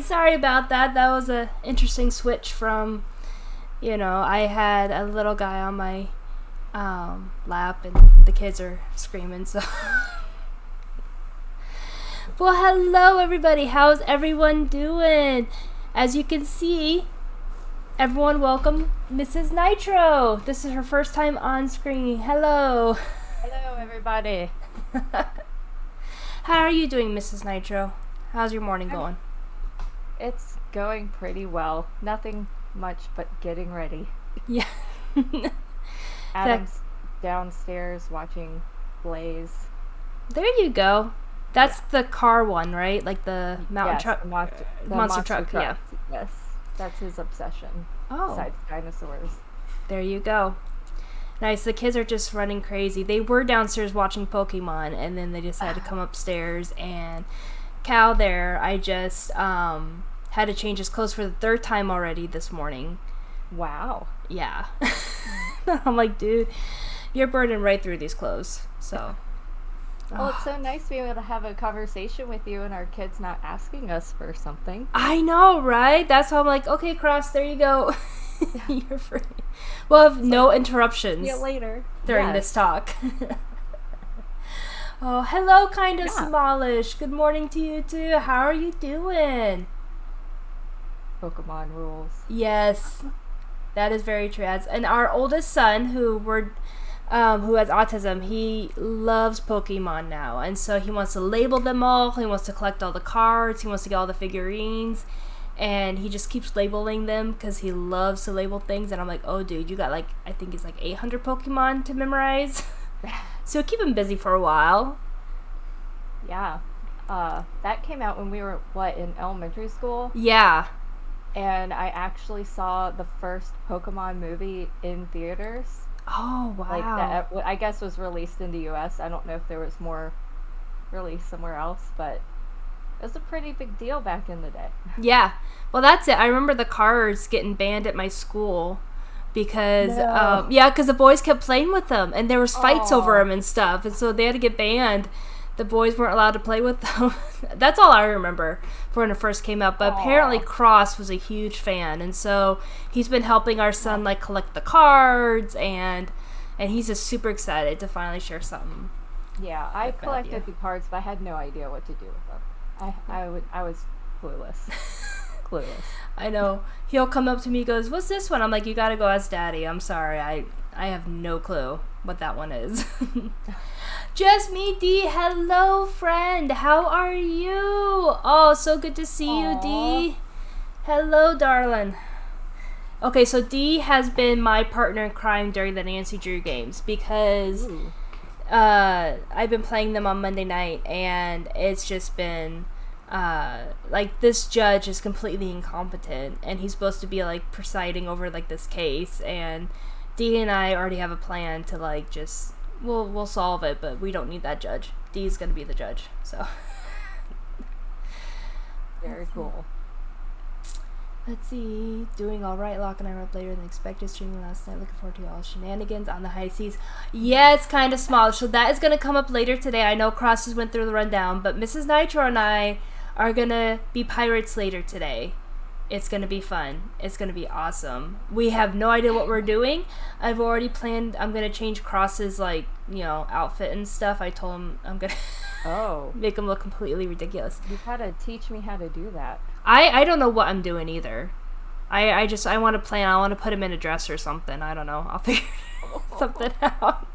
Sorry about that. That was a interesting switch from, I had a little guy on my lap and the kids are screaming, so. Well, hello everybody. How's everyone doing? As you can see, everyone welcome Mrs. Nitro. This is her first time on screen. Hello. Hello everybody. How are you doing, Mrs. Nitro? How's your morning going? It's going pretty well. Nothing much but getting ready. Yeah. Adam's downstairs watching Blaze. There you go. That's the car one, right? Like the mountain truck. The monster truck, yeah. Yes. That's his obsession. Oh. Besides dinosaurs. There you go. Nice. The kids are just running crazy. They were downstairs watching Pokemon, and then they decided to come upstairs. And Cal there, I just had to change his clothes for the third time already this morning. Wow. Yeah. I'm like, dude, you're burning right through these clothes. So. Well, it's so nice to be able to have a conversation with you and our kids not asking us for something. I know, right? That's why I'm like, okay, Cross, there you go. You're free. We'll have no interruptions. See you later. During this talk. Oh, hello, kind of smallish. Good morning to you, too. How are you doing? Pokemon rules. Yes. That is very true. And our oldest son, who has autism, he loves Pokemon now, and so he wants to label them all. He wants to collect all the cards. He wants to get all the figurines, and he just keeps labeling them because he loves to label things. And I'm like, oh, dude, you got I think it's 800 Pokemon to memorize. So keep him busy for a while. Yeah, that came out when we were in elementary school. Yeah. And I actually saw the first Pokemon movie in theaters. Oh, wow. That, I guess, was released in the U.S. I don't know if there was more released somewhere else, but it was a pretty big deal back in the day. Yeah. Well, that's it. I remember the cars getting banned at my school because, because the boys kept playing with them, and there was fights over them and stuff, and so they had to get banned. The boys weren't allowed to play with them. That's all I remember for when it first came out. But apparently Cross was a huge fan, and so he's been helping our son collect the cards, and he's just super excited to finally share something. Yeah, I collected the cards, but I had no idea what to do with them. I was clueless. I know. He'll come up to me and goes, "What's this one?" I'm like, "You gotta go ask Daddy. I'm sorry. I have no clue what that one is." Just me, Dee. Hello, friend. How are you? Oh, so good to see you, Dee. Hello, darling. Okay, so Dee has been my partner in crime during the Nancy Drew games because I've been playing them on Monday night, and it's just been this judge is completely incompetent, and he's supposed to be presiding over this case, and Dee and I already have a plan to just we'll solve it, but we don't need that judge. Dee's gonna be the judge, so. Very cool. Let's see. Doing all right. Locke and I were up later than expected. Streaming last night. Looking forward to all shenanigans on the high seas. Yeah, it's kind of small. So that is going to come up later today. I know Cross just went through the rundown, but Mrs. Nitro and I are going to be pirates later today. It's going to be fun. It's going to be awesome. We have no idea what we're doing. I've already planned. I'm going to change Cross's, outfit and stuff. I told him I'm going to make him look completely ridiculous. You've got to teach me how to do that. I don't know what I'm doing either. I want to plan. I want to put him in a dress or something. I don't know. I'll figure something out.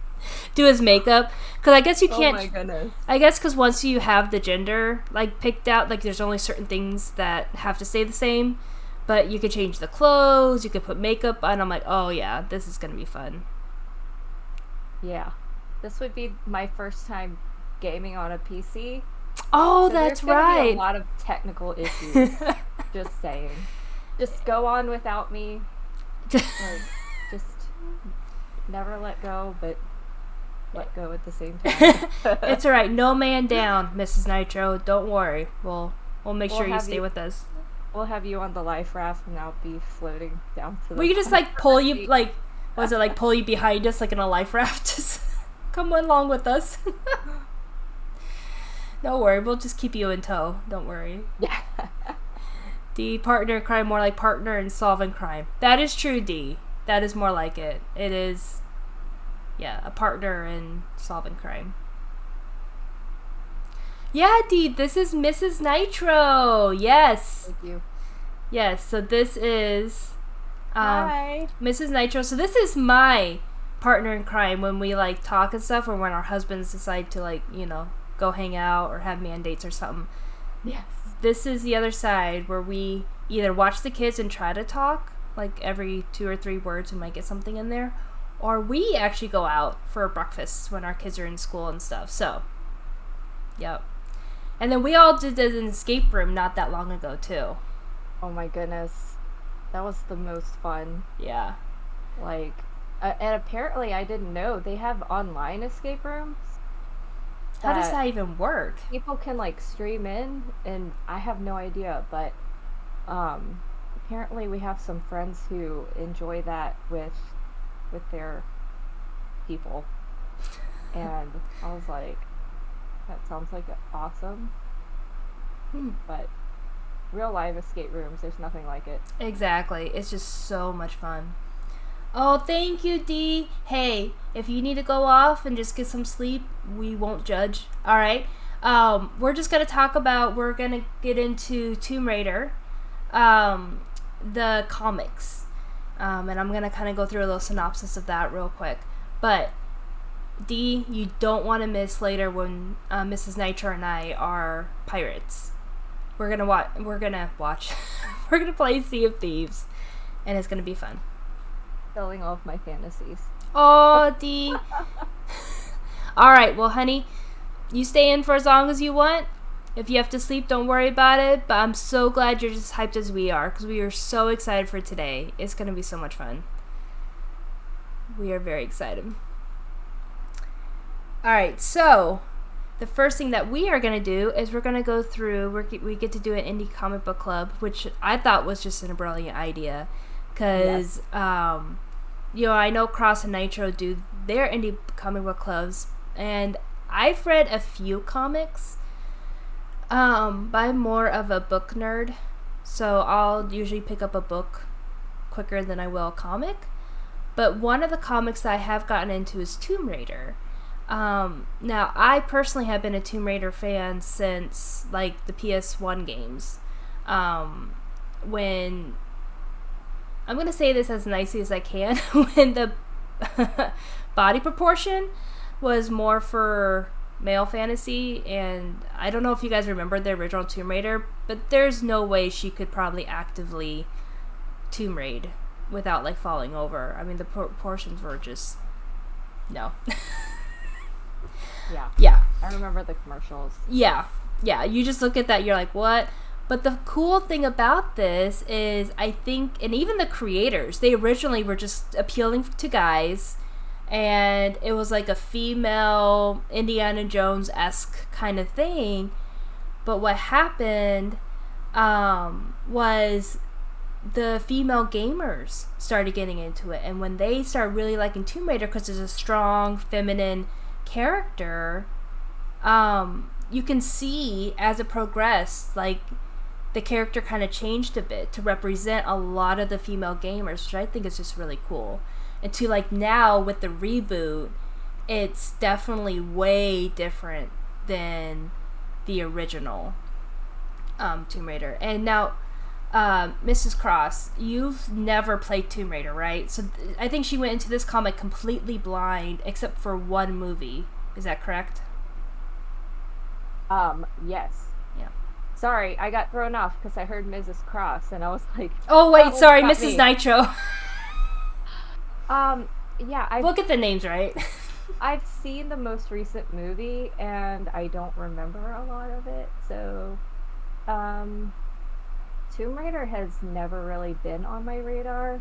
Do his makeup. Because I guess you can't. Oh my goodness. I guess because once you have the gender picked out, there's only certain things that have to stay the same. But you could change the clothes. You could put makeup on. I'm like, oh yeah, this is gonna be fun. Yeah, this would be my first time gaming on a PC. Oh, so that's right. Be a lot of technical issues. Just saying. Just go on without me. Just never let go, but let go at the same time. It's all right. No man down, Mrs. Nitro. Don't worry. We'll make sure you stay with us. We'll have you on the life raft, and I'll be floating down to the. We can just pull you pull you behind us in a life raft. Just come along with us. Don't worry, we'll just keep you in tow. Don't worry. Yeah. D, partner in crime, more like partner in solving crime. That is true, D. That is more like it. It is, yeah, a partner in solving crime. Yeah, D, this is Mrs. Nitro. Yes. Thank you. Yes, so this is Hi. Mrs. Nitro. So this is my partner in crime when we like talk and stuff, or when our husbands decide to like, you know, go hang out or have mandates or something. Yes. This is the other side where we either watch the kids and try to talk, like every 2 or 3 words we might get something in there, or we actually go out for breakfast when our kids are in school and stuff. So, yep. And then we all did an escape room not that long ago too. Oh my goodness. That was the most fun. Yeah. Like, and apparently I didn't know they have online escape rooms. How does that even work? People can like stream in, and I have no idea, but apparently we have some friends who enjoy that with their people. And I was like, that sounds like awesome. But real live escape rooms, there's nothing like it. Exactly. It's just so much fun. Oh, thank you, Dee. Hey, if you need to go off and just get some sleep, we won't judge. All right. We're just going to talk about, we're going to get into Tomb Raider, the comics. And I'm going to kind of go through a little synopsis of that real quick. But, Dee, you don't want to miss later when Mrs. Nitro and I are pirates. We're going to watch. We're going to play Sea of Thieves. And it's going to be fun. Filling all of my fantasies. Oh, Dee. All right, well, honey, you stay in for as long as you want. If you have to sleep, don't worry about it. But I'm so glad you're just hyped as we are, because we are so excited for today. It's going to be so much fun. We are very excited. All right, so the first thing that we are going to do is we're going to go through, we get to do an indie comic book club, which I thought was just a brilliant idea. Because, you know, I know Cross and Nitro do their indie comic book clubs, and I've read a few comics, but I'm more of a book nerd, so I'll usually pick up a book quicker than I will a comic. But one of the comics that I have gotten into is Tomb Raider. Now, I personally have been a Tomb Raider fan since, like, the PS1 games. When... I'm going to say this as nicely as I can, when the body proportion was more for male fantasy, and I don't know if you guys remember the original Tomb Raider, but there's no way she could probably actively Tomb Raid without, like, falling over. I mean, the proportions were just... no. Yeah. I remember the commercials. Yeah. You just look at that, you're like, what? But the cool thing about this is, I think, and even the creators, they originally were just appealing to guys, and it was like a female Indiana Jones-esque kind of thing. But what happened was the female gamers started getting into it, and when they started really liking Tomb Raider because there's a strong feminine character, you can see as it progressed, like, the character kind of changed a bit to represent a lot of the female gamers, which I think is just really cool. And to, like, now with the reboot, it's definitely way different than the original Tomb Raider. And now, Mrs. Cross, you've never played Tomb Raider, right? So I think she went into this comic completely blind, except for one movie. Is that correct? Yes. Yeah. Sorry, I got thrown off because I heard Mrs. Cross, and I was like... Oh, wait, sorry, Mrs. Nitro. Yeah, we'll get the names right. I've seen the most recent movie, and I don't remember a lot of it, so... Tomb Raider has never really been on my radar,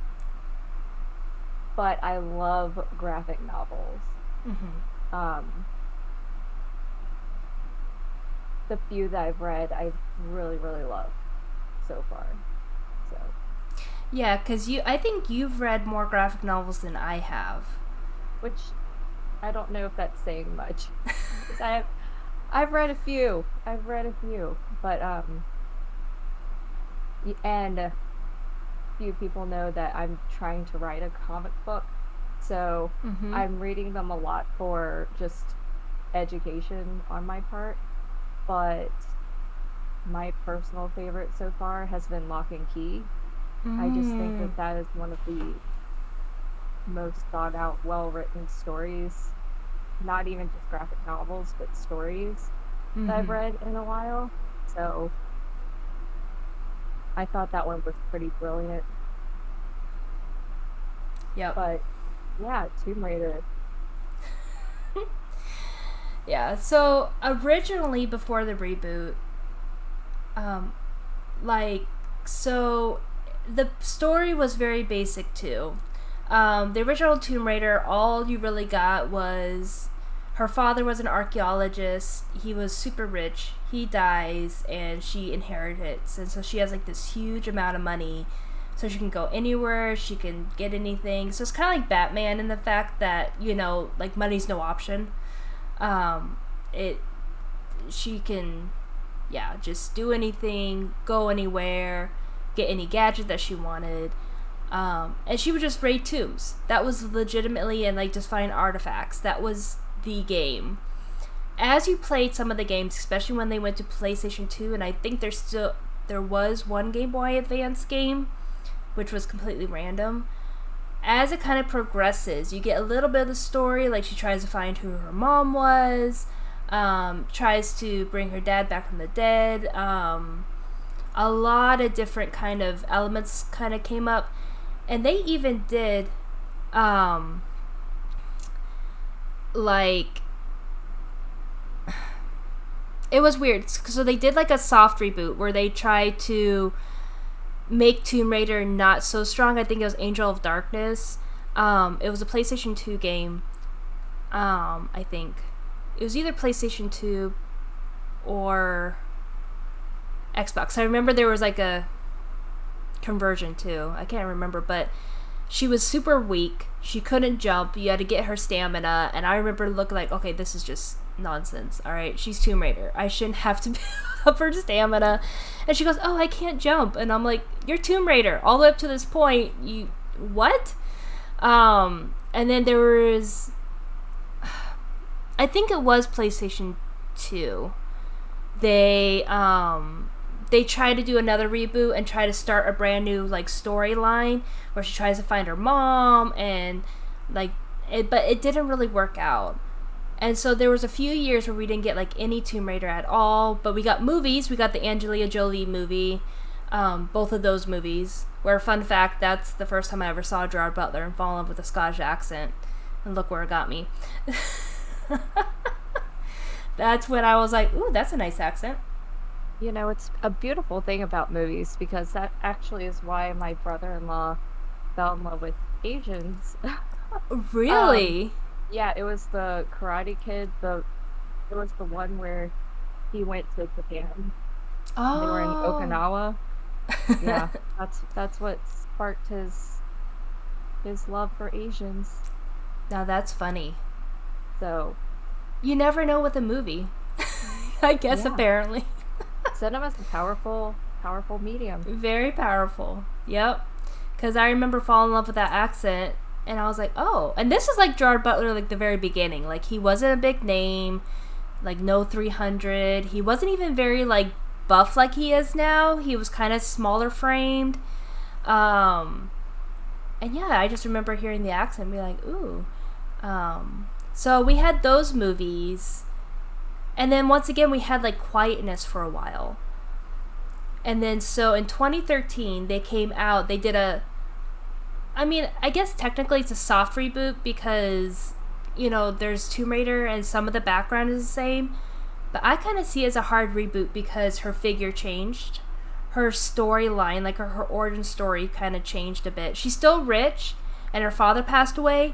but I love graphic novels. Mm-hmm. The few that I've read, I really, really love so far. So. Yeah, because I think you've read more graphic novels than I have. Which, I don't know if that's saying much. I've read a few. But, And few people know that I'm trying to write a comic book. So I'm reading them a lot for just education on my part. But my personal favorite so far has been Lock and Key. I just think that that is one of the most thought out, well written stories, not even just graphic novels, but stories that I've read in a while. So I thought that one was pretty brilliant. Yep. But yeah, Tomb Raider. Yeah, so originally before the reboot, so the story was very basic too. The original Tomb Raider, all you really got was her father was an archaeologist. He was super rich. He dies, and she inherits, and so she has like this huge amount of money, so she can go anywhere. She can get anything. So it's kind of like Batman in the fact that like money's no option. She can, just do anything, go anywhere, get any gadget that she wanted. And she would just raid tombs. That was legitimately, and like just find artifacts. That was the game. As you played some of the games, especially when they went to PlayStation 2, and I think there was one Game Boy Advance game, which was completely random. As it kind of progresses, you get a little bit of the story, like she tries to find who her mom was, tries to bring her dad back from the dead. A lot of different kind of elements kind of came up. And they even did, it was weird. So they did like a soft reboot where they tried to make Tomb Raider not so strong. I think it was Angel of Darkness. It was a PlayStation 2 game. I think it was either PlayStation 2 or Xbox. I remember there was like a conversion too. I can't remember, but she was super weak. She couldn't jump. You had to get her stamina, and I remember looking like, okay, this is just nonsense. All right, she's Tomb Raider. I shouldn't have to build up her stamina. And she goes, oh, I can't jump. And I'm like, you're Tomb Raider. All the way up to this point, you what? And then there was, I think it was PlayStation 2. They try to do another reboot and try to start a brand new like storyline where she tries to find her mom and but it didn't really work out. And so there was a few years where we didn't get like any Tomb Raider at all, but we got movies. We got the Angelina Jolie movie, both of those movies. Where, fun fact, that's the first time I ever saw Gerard Butler and fall in love with a Scottish accent, and look where it got me. That's when I was like, ooh, that's a nice accent. It's a beautiful thing about movies, because that actually is why my brother-in-law fell in love with Asians. Really? Yeah, it was the Karate Kid. It was the one where he went to Japan. Oh. They were in Okinawa. Yeah, that's what sparked his love for Asians. Now that's funny. So you never know with a movie. I guess apparently. Cinema's a powerful medium. Very powerful. Yep. Because I remember falling in love with that accent, and I was like, oh. And this is like Gerard Butler, like the very beginning. Like, he wasn't a big name, like no 300. He wasn't even very like buff like he is now. He was kind of smaller framed. And yeah, I just remember hearing the accent and be like, ooh. So we had those movies. And then once again, we had like quietness for a while. And then so in 2013, they came out, they did I guess technically it's a soft reboot because, there's Tomb Raider and some of the background is the same. But I kind of see it as a hard reboot because her figure changed. Her storyline, like her origin story kind of changed a bit. She's still rich and her father passed away.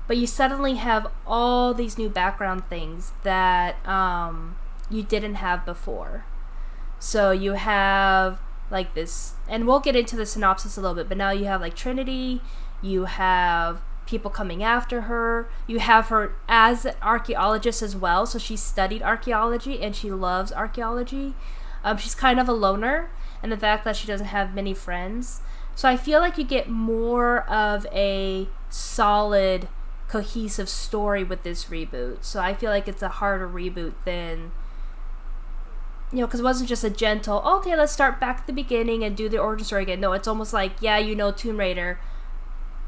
But you suddenly have all these new background things that you didn't have before. So you have like this, and we'll get into the synopsis a little bit, but now you have like Trinity, you have people coming after her, you have her as an archaeologist as well, so she studied archaeology and she loves archaeology. She's kind of a loner, and the fact that she doesn't have many friends. So I feel like you get more of a solid, cohesive story with this reboot. So I feel like it's a harder reboot than, because it wasn't just a gentle, okay, let's start back at the beginning and do the origin story again. No, it's almost like, yeah, Tomb Raider,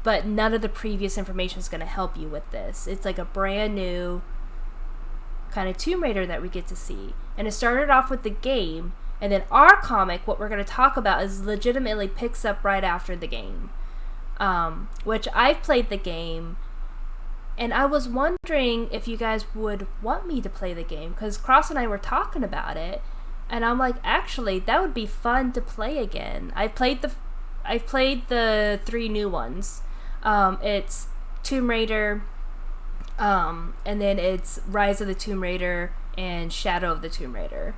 but none of the previous information is going to help you with this. It's like a brand new kind of Tomb Raider that we get to see. And it started off with the game, and then our comic, what we're going to talk about, is legitimately picks up right after the game. Which I've played the game, and I was wondering if you guys would want me to play the game, because Cross and I were talking about it, and I'm like, actually, that would be fun to play again. I've played the 3 new ones. It's Tomb Raider, and then it's Rise of the Tomb Raider and Shadow of the Tomb Raider.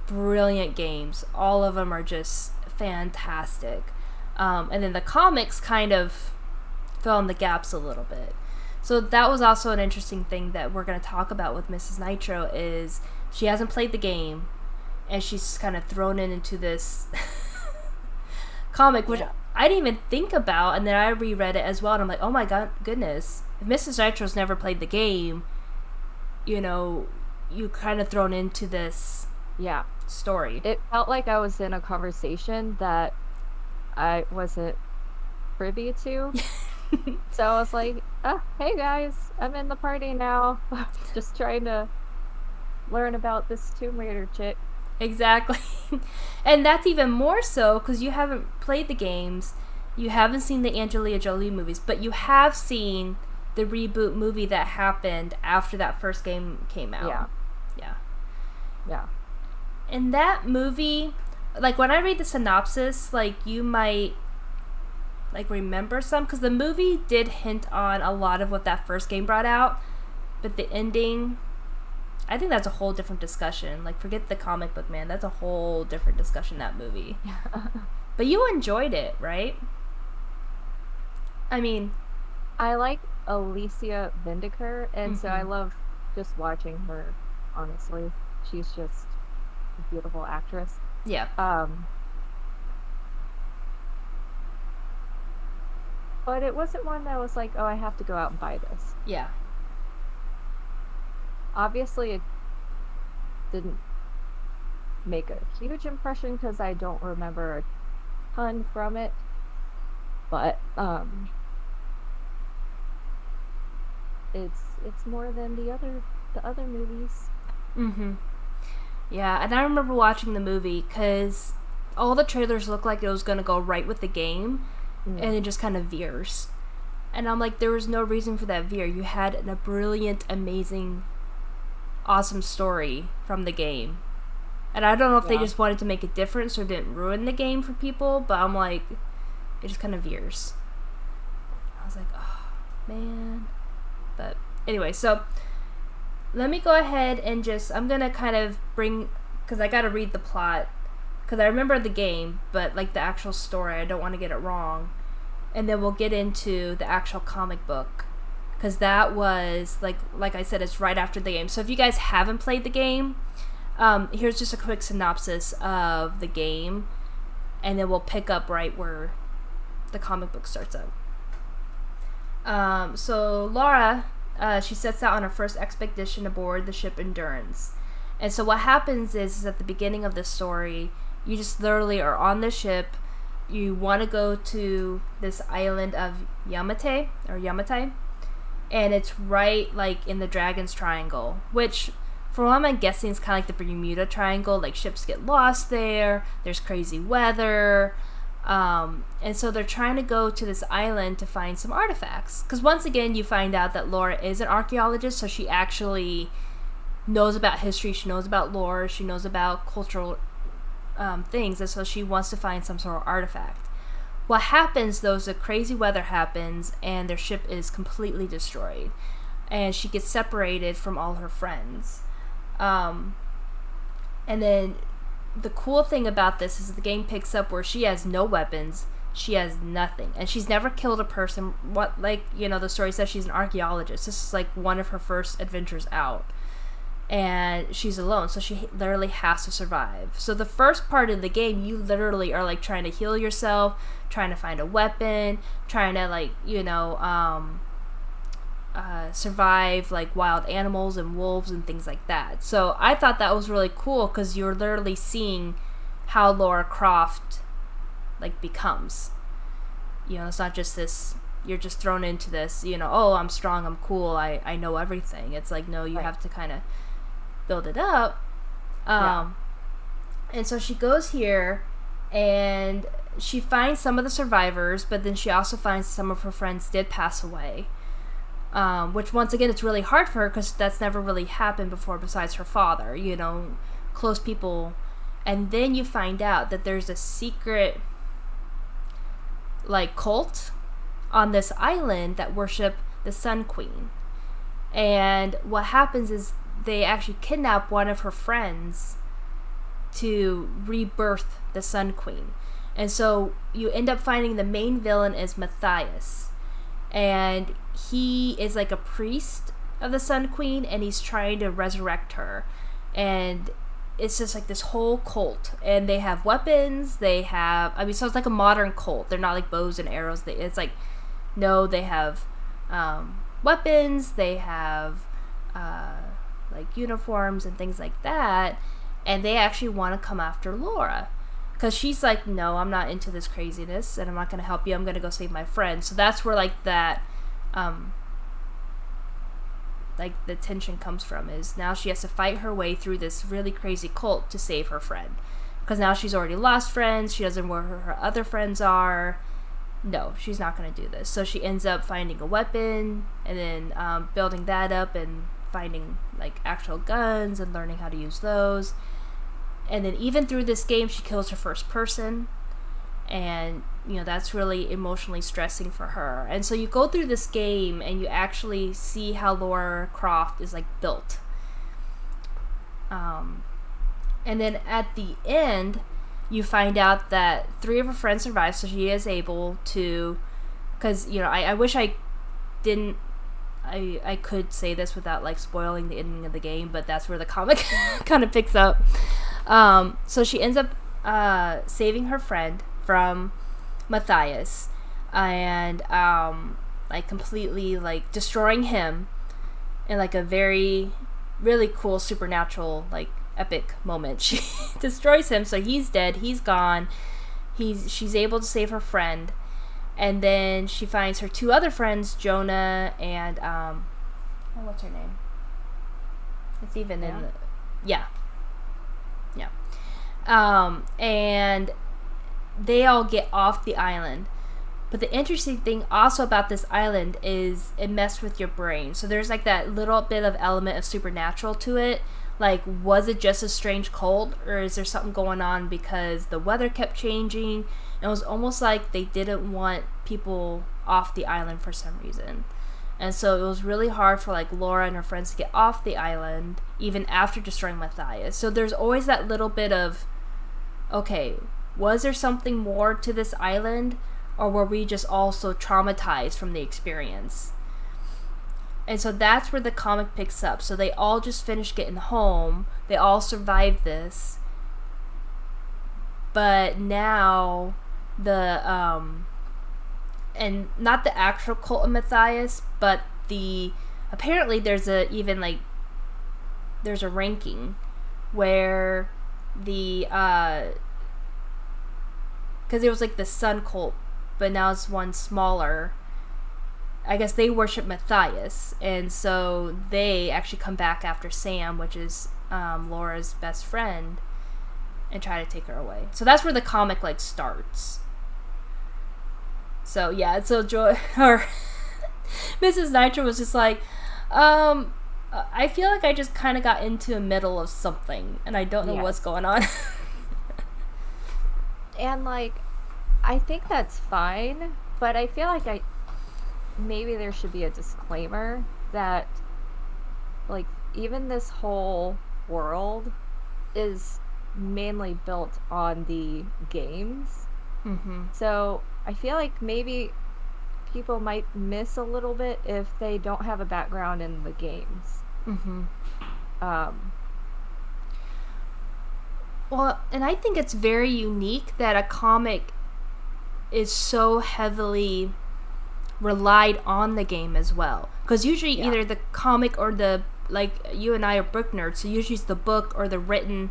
Brilliant games. All of them are just fantastic. And then the comics kind of fill in the gaps a little bit. So that was also an interesting thing that we're going to talk about with Mrs. Nitro, is she hasn't played the game, and she's kind of thrown into this comic, which I didn't even think about, and then I reread it as well, and I'm like, oh my goodness, if Mrs. Nitro's never played the game, you kind of thrown into this story. It felt like I was in a conversation that I wasn't privy to. So I was like, oh, hey guys, I'm in the party now. Just trying to learn about this Tomb Raider chick. Exactly. And that's even more so because you haven't played the games, you haven't seen the Angelina Jolie movies, but you have seen the reboot movie that happened after that first game came out. Yeah. And that movie, like, when I read the synopsis, like, you might remember some, because the movie did hint on a lot of what that first game brought out, but the ending, I think that's a whole different discussion. Like, forget the comic book, man. That's a whole different discussion, that movie. But you enjoyed it, right? I mean, I like Alicia Vikander, and so I love just watching her, honestly. She's just a beautiful actress. Yeah. But it wasn't one that was like, oh, I have to go out and buy this. Yeah. Obviously, it didn't make a huge impression because I don't remember a ton from it. But it's more than the other movies. Yeah, and I remember watching the movie because all the trailers looked like it was going to go right with the game, and it just kind of veers. And I'm like, there was no reason for that veer. You had a brilliant, amazing, awesome story from the game. And I don't know if they just wanted to make a difference or didn't ruin the game for people, but I'm like, it just kind of veers. I was like, oh, man. But anyway, so let me go ahead and I'm going to kind of because I got to read the plot, because I remember the game, but like the actual story, I don't want to get it wrong. And then we'll get into the actual comic book, because that was, like I said, it's right after the game. So if you guys haven't played the game, here's just a quick synopsis of the game, and then we'll pick up right where the comic book starts up. So Laura, she sets out on her first expedition aboard the ship Endurance. And so what happens is at the beginning of the story, you just literally are on the ship. You want to go to this island of Yamatai, and it's right like in the Dragon's Triangle, which from what I'm guessing is kind of like the Bermuda Triangle. Like, ships get lost there, there's crazy weather, and so they're trying to go to this island to find some artifacts, because once again you find out that Laura is an archaeologist, so she actually knows about history, she knows about lore, she knows about cultural things, and so she wants to find some sort of artifact. What happens though is the crazy weather happens and their ship is completely destroyed, and she gets separated from all her friends. And then the cool thing about this is the game picks up where she has no weapons, she has nothing, and she's never killed a person. The story says she's an archaeologist. This is like one of her first adventures out. and she's alone, so she literally has to survive. So the first part of the game, you literally are like trying to heal yourself, trying to find a weapon, trying to like, you know, survive like wild animals and wolves and things like that. So I thought that was really cool because you're literally seeing how Lara Croft like becomes. You know, it's not just this, you're just thrown into this, you know, oh, I'm strong, I'm cool, I know everything. It's like, no, you have to kind of build it up. And so she goes here and she finds some of the survivors, but then she also finds some of her friends did pass away. Which, once again, it's really hard for her because that's never really happened before besides her father, you know, close people. And then you find out that there's a secret, like, cult on this island that worship the Sun Queen. And what happens is they actually kidnap one of her friends to rebirth the Sun Queen. And so you end up finding the main villain is Matthias. And he is like a priest of the Sun Queen, and he's trying to resurrect her. And it's just like this whole cult. And they have weapons, they have, I mean, so it's like a modern cult. They're not like bows and arrows. It's like, no, they have weapons, they have like uniforms and things like that. And they actually want to come after Lara. Because she's like, no, I'm not into this craziness, and I'm not going to help you. I'm going to go save my friend. So that's where, like, that, like, the tension comes from, is now she has to fight her way through this really crazy cult to save her friend. Because now she's already lost friends. She doesn't know where her other friends are. No, she's not going to do this. So she ends up finding a weapon, and then building that up, and finding, like, actual guns, and learning how to use those. And then even through this game, she kills her first person. And, you know, that's really emotionally stressing for her. And so you go through this game and you actually see how Lara Croft is, like, built. And then at the end, you find out that 3 of her friends survive. So she is able to... Because, you know, I wish I didn't... I could say this without, like, spoiling the ending of the game. But that's where the comic kind of picks up. So she ends up saving her friend from Matthias, and like completely like destroying him in like a very really cool supernatural like epic moment. She destroys him, so he's dead, he's gone. She's able to save her friend, and then she finds her 2 other friends, Jonah and what's her name? It's even in the and they all get off the island. But the interesting thing also about this island is it messed with your brain. So there's like that little bit of element of supernatural to it. Like, was it just a strange cold, or is there something going on because the weather kept changing? And it was almost like they didn't want people off the island for some reason. And so it was really hard for like Lara and her friends to get off the island even after destroying Matthias. So there's always that little bit of, okay, was there something more to this island, or were we just all so traumatized from the experience? And so that's where the comic picks up. So they all just finished getting home. They all survived this. But now the and not the actual cult of Matthias, but apparently there's a ranking where the because it was like the Sun cult, but now it's one smaller. I guess they worship Matthias, and so they actually come back after Sam, which is Laura's best friend, and try to take her away. So that's where the comic like starts. So yeah, so Joy or Mrs. Nitro was just like, I feel like I just kind of got into the middle of something, and I don't know what's going on. And like, I think that's fine, but I feel like maybe there should be a disclaimer that like even this whole world is mainly built on the games. Mm-hmm. So I feel like maybe people might miss a little bit if they don't have a background in the games. Mm-hmm. Well, and I think it's very unique that a comic is so heavily relied on the game as well. Because usually either the comic or the, like, you and I are book nerds, so usually it's the book or the written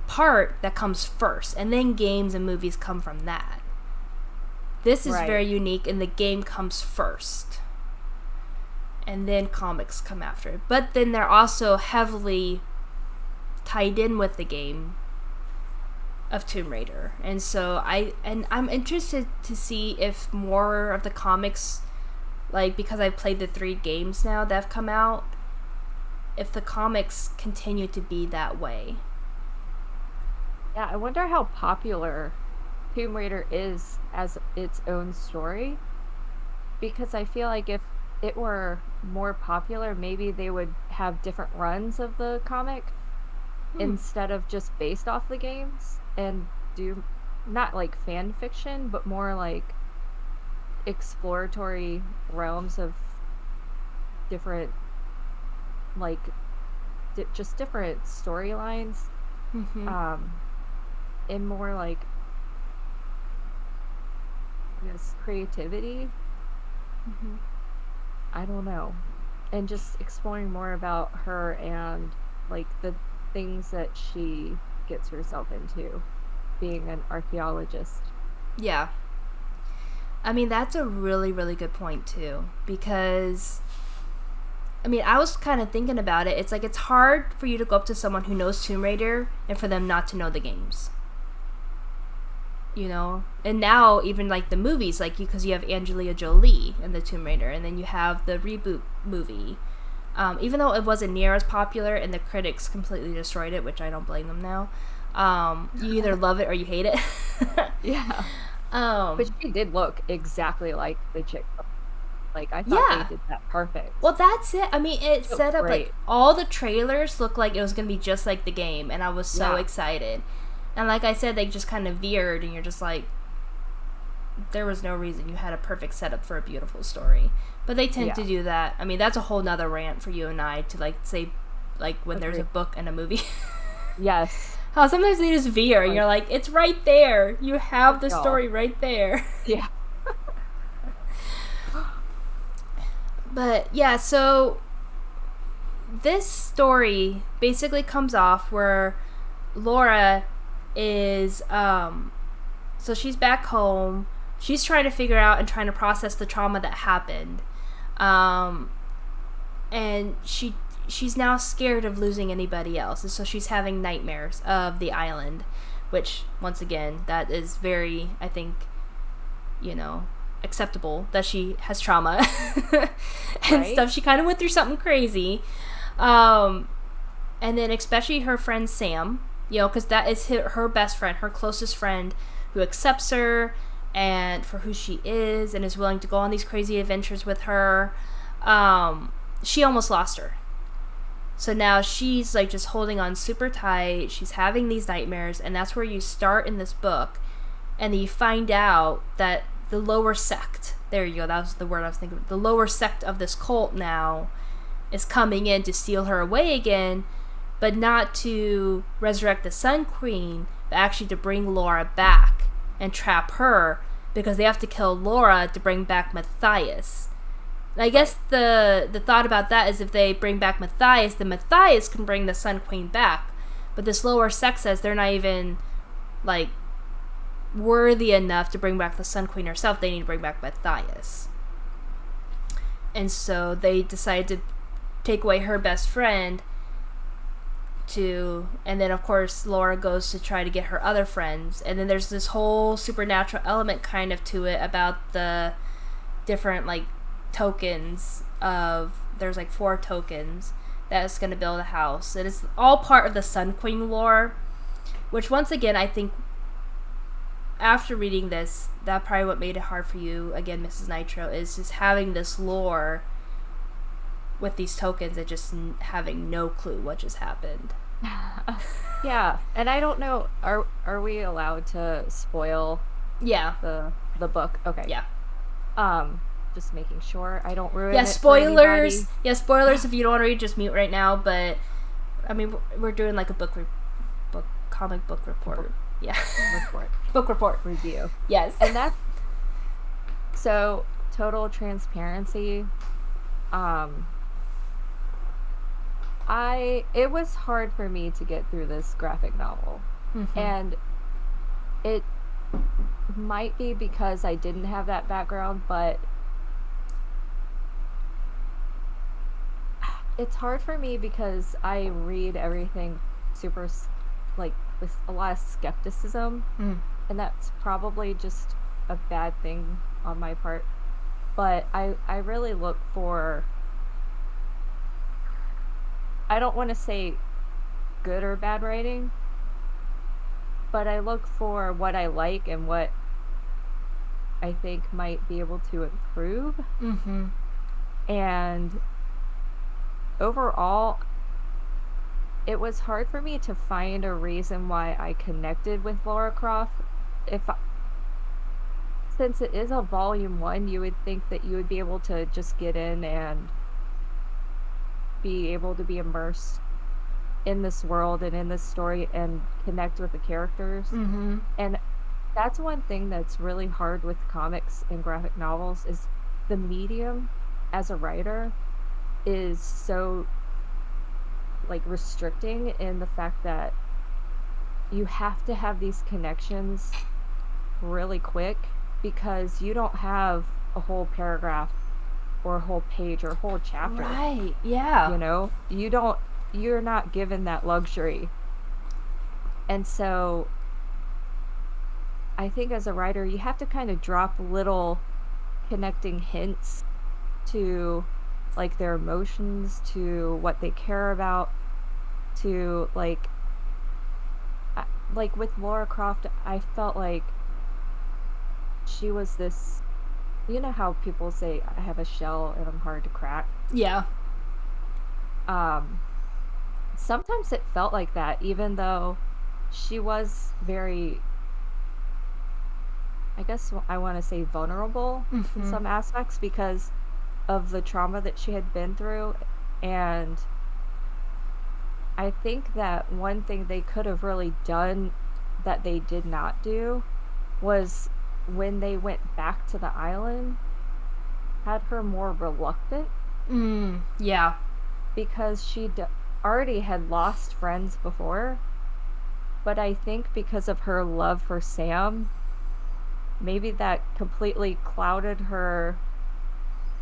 part that comes first, and then games and movies come from that. This is very unique, and the game comes first, and then comics come after it. But then they're also heavily tied in with the game of Tomb Raider, and so I'm interested to see if more of the comics, like, because I've played the 3 games now that have come out, if the comics continue to be that way. Yeah, I wonder how popular Tomb Raider is as its own story, because I feel like if it were more popular, maybe they would have different runs of the comic instead of just based off the games, and do not like fan fiction, but more like exploratory realms of different, like, just different storylines, and more like, I guess, creativity. I don't know, and just exploring more about her and like the things that she gets herself into, being an archaeologist. Yeah. I mean, that's a really, really good point too, because I mean, I was kind of thinking about it. It's like, it's hard for you to go up to someone who knows Tomb Raider and for them not to know the games. You know? And now, even like the movies, like, because you have Angelina Jolie in the Tomb Raider, and then you have the reboot movie. Even though it wasn't near as popular and the critics completely destroyed it, which I don't blame them now. You either love it or you hate it. Yeah. But she did look exactly like the chick. Like, I thought they did that perfect. Well, that's it. I mean, it set up, like, all the trailers looked like it was going to be just like the game, and I was so excited. And like I said, they just kind of veered, and you're just like, there was no reason. You had a perfect setup for a beautiful story. But they tend to do that. I mean, that's a whole nother rant for you and I to, like, say, like, when there's a book and a movie. Yes. How sometimes they just veer, and you're like, it's right there. You have the story right there. Yeah. But, yeah, so this story basically comes off where Laura is, so she's back home. She's trying to figure out and trying to process the trauma that happened. And she's now scared of losing anybody else. And so she's having nightmares of the island, which, once again, that is very, I think, you know, acceptable that she has trauma and stuff. She kind of went through something crazy. And then especially her friend Sam, you know, because that is her best friend, her closest friend, who accepts her and for who she is and is willing to go on these crazy adventures with her. She almost lost her. So now she's like just holding on super tight. She's having these nightmares, and that's where you start in this book. And then you find out that the lower sect, there you go, that was the word I was thinking of, the lower sect of this cult now is coming in to steal her away again, but not to resurrect the Sun Queen, but actually to bring Laura back and trap her, because they have to kill Laura to bring back Matthias. And I guess the thought about that is if they bring back Matthias, then Matthias can bring the Sun Queen back. But this lower sect says they're not even, like, worthy enough to bring back the Sun Queen herself. They need to bring back Matthias. And so they decide to take away her best friend and then of course Laura goes to try to get her other friends, and then there's this whole supernatural element kind of to it about the different, like, tokens there's like 4 tokens that's going to build a house. It is all part of the Sun Queen lore, which, once again, I think after reading this, that probably what made it hard for you, again, Mrs. Nitro, is just having this lore with these tokens and just having no clue what just happened. Yeah, and I don't know, are we allowed to spoil the book? Okay. Yeah. Just making sure I don't ruin it spoilers. for anybody. Yeah, spoilers if you don't want to read, just mute right now, but I mean, we're doing like a comic book report. Yeah. Book report. Review. Yes. And that's, so, total transparency, it was hard for me to get through this graphic novel. Mm-hmm. And it might be because I didn't have that background, but it's hard for me because I read everything super, like, with a lot of skepticism, and that's probably just a bad thing on my part. But I really look for, I don't want to say good or bad writing, but I look for what I like and what I think might be able to improve. Mm-hmm. And overall, it was hard for me to find a reason why I connected with Lara Croft. Since it is a volume 1, you would think that you would be able to just get in and be able to be immersed in this world and in this story and connect with the characters. Mm-hmm. And that's one thing that's really hard with comics and graphic novels, is the medium as a writer is so, like, restricting in the fact that you have to have these connections really quick, because you don't have a whole paragraph or a whole page or a whole chapter. Right, yeah. You know, you're not given that luxury. And so I think as a writer, you have to kind of drop little connecting hints to, like, their emotions, to what they care about, to, like with Lara Croft, I felt like she was this, you know how people say, I have a shell and I'm hard to crack? Yeah. Sometimes it felt like that, even though she was very, I guess I want to say, vulnerable in some aspects because of the trauma that she had been through. And I think that one thing they could have really done that they did not do was, when they went back to the island, had her more reluctant. Yeah. Because she already had lost friends before. But I think because of her love for Sam, maybe that completely clouded her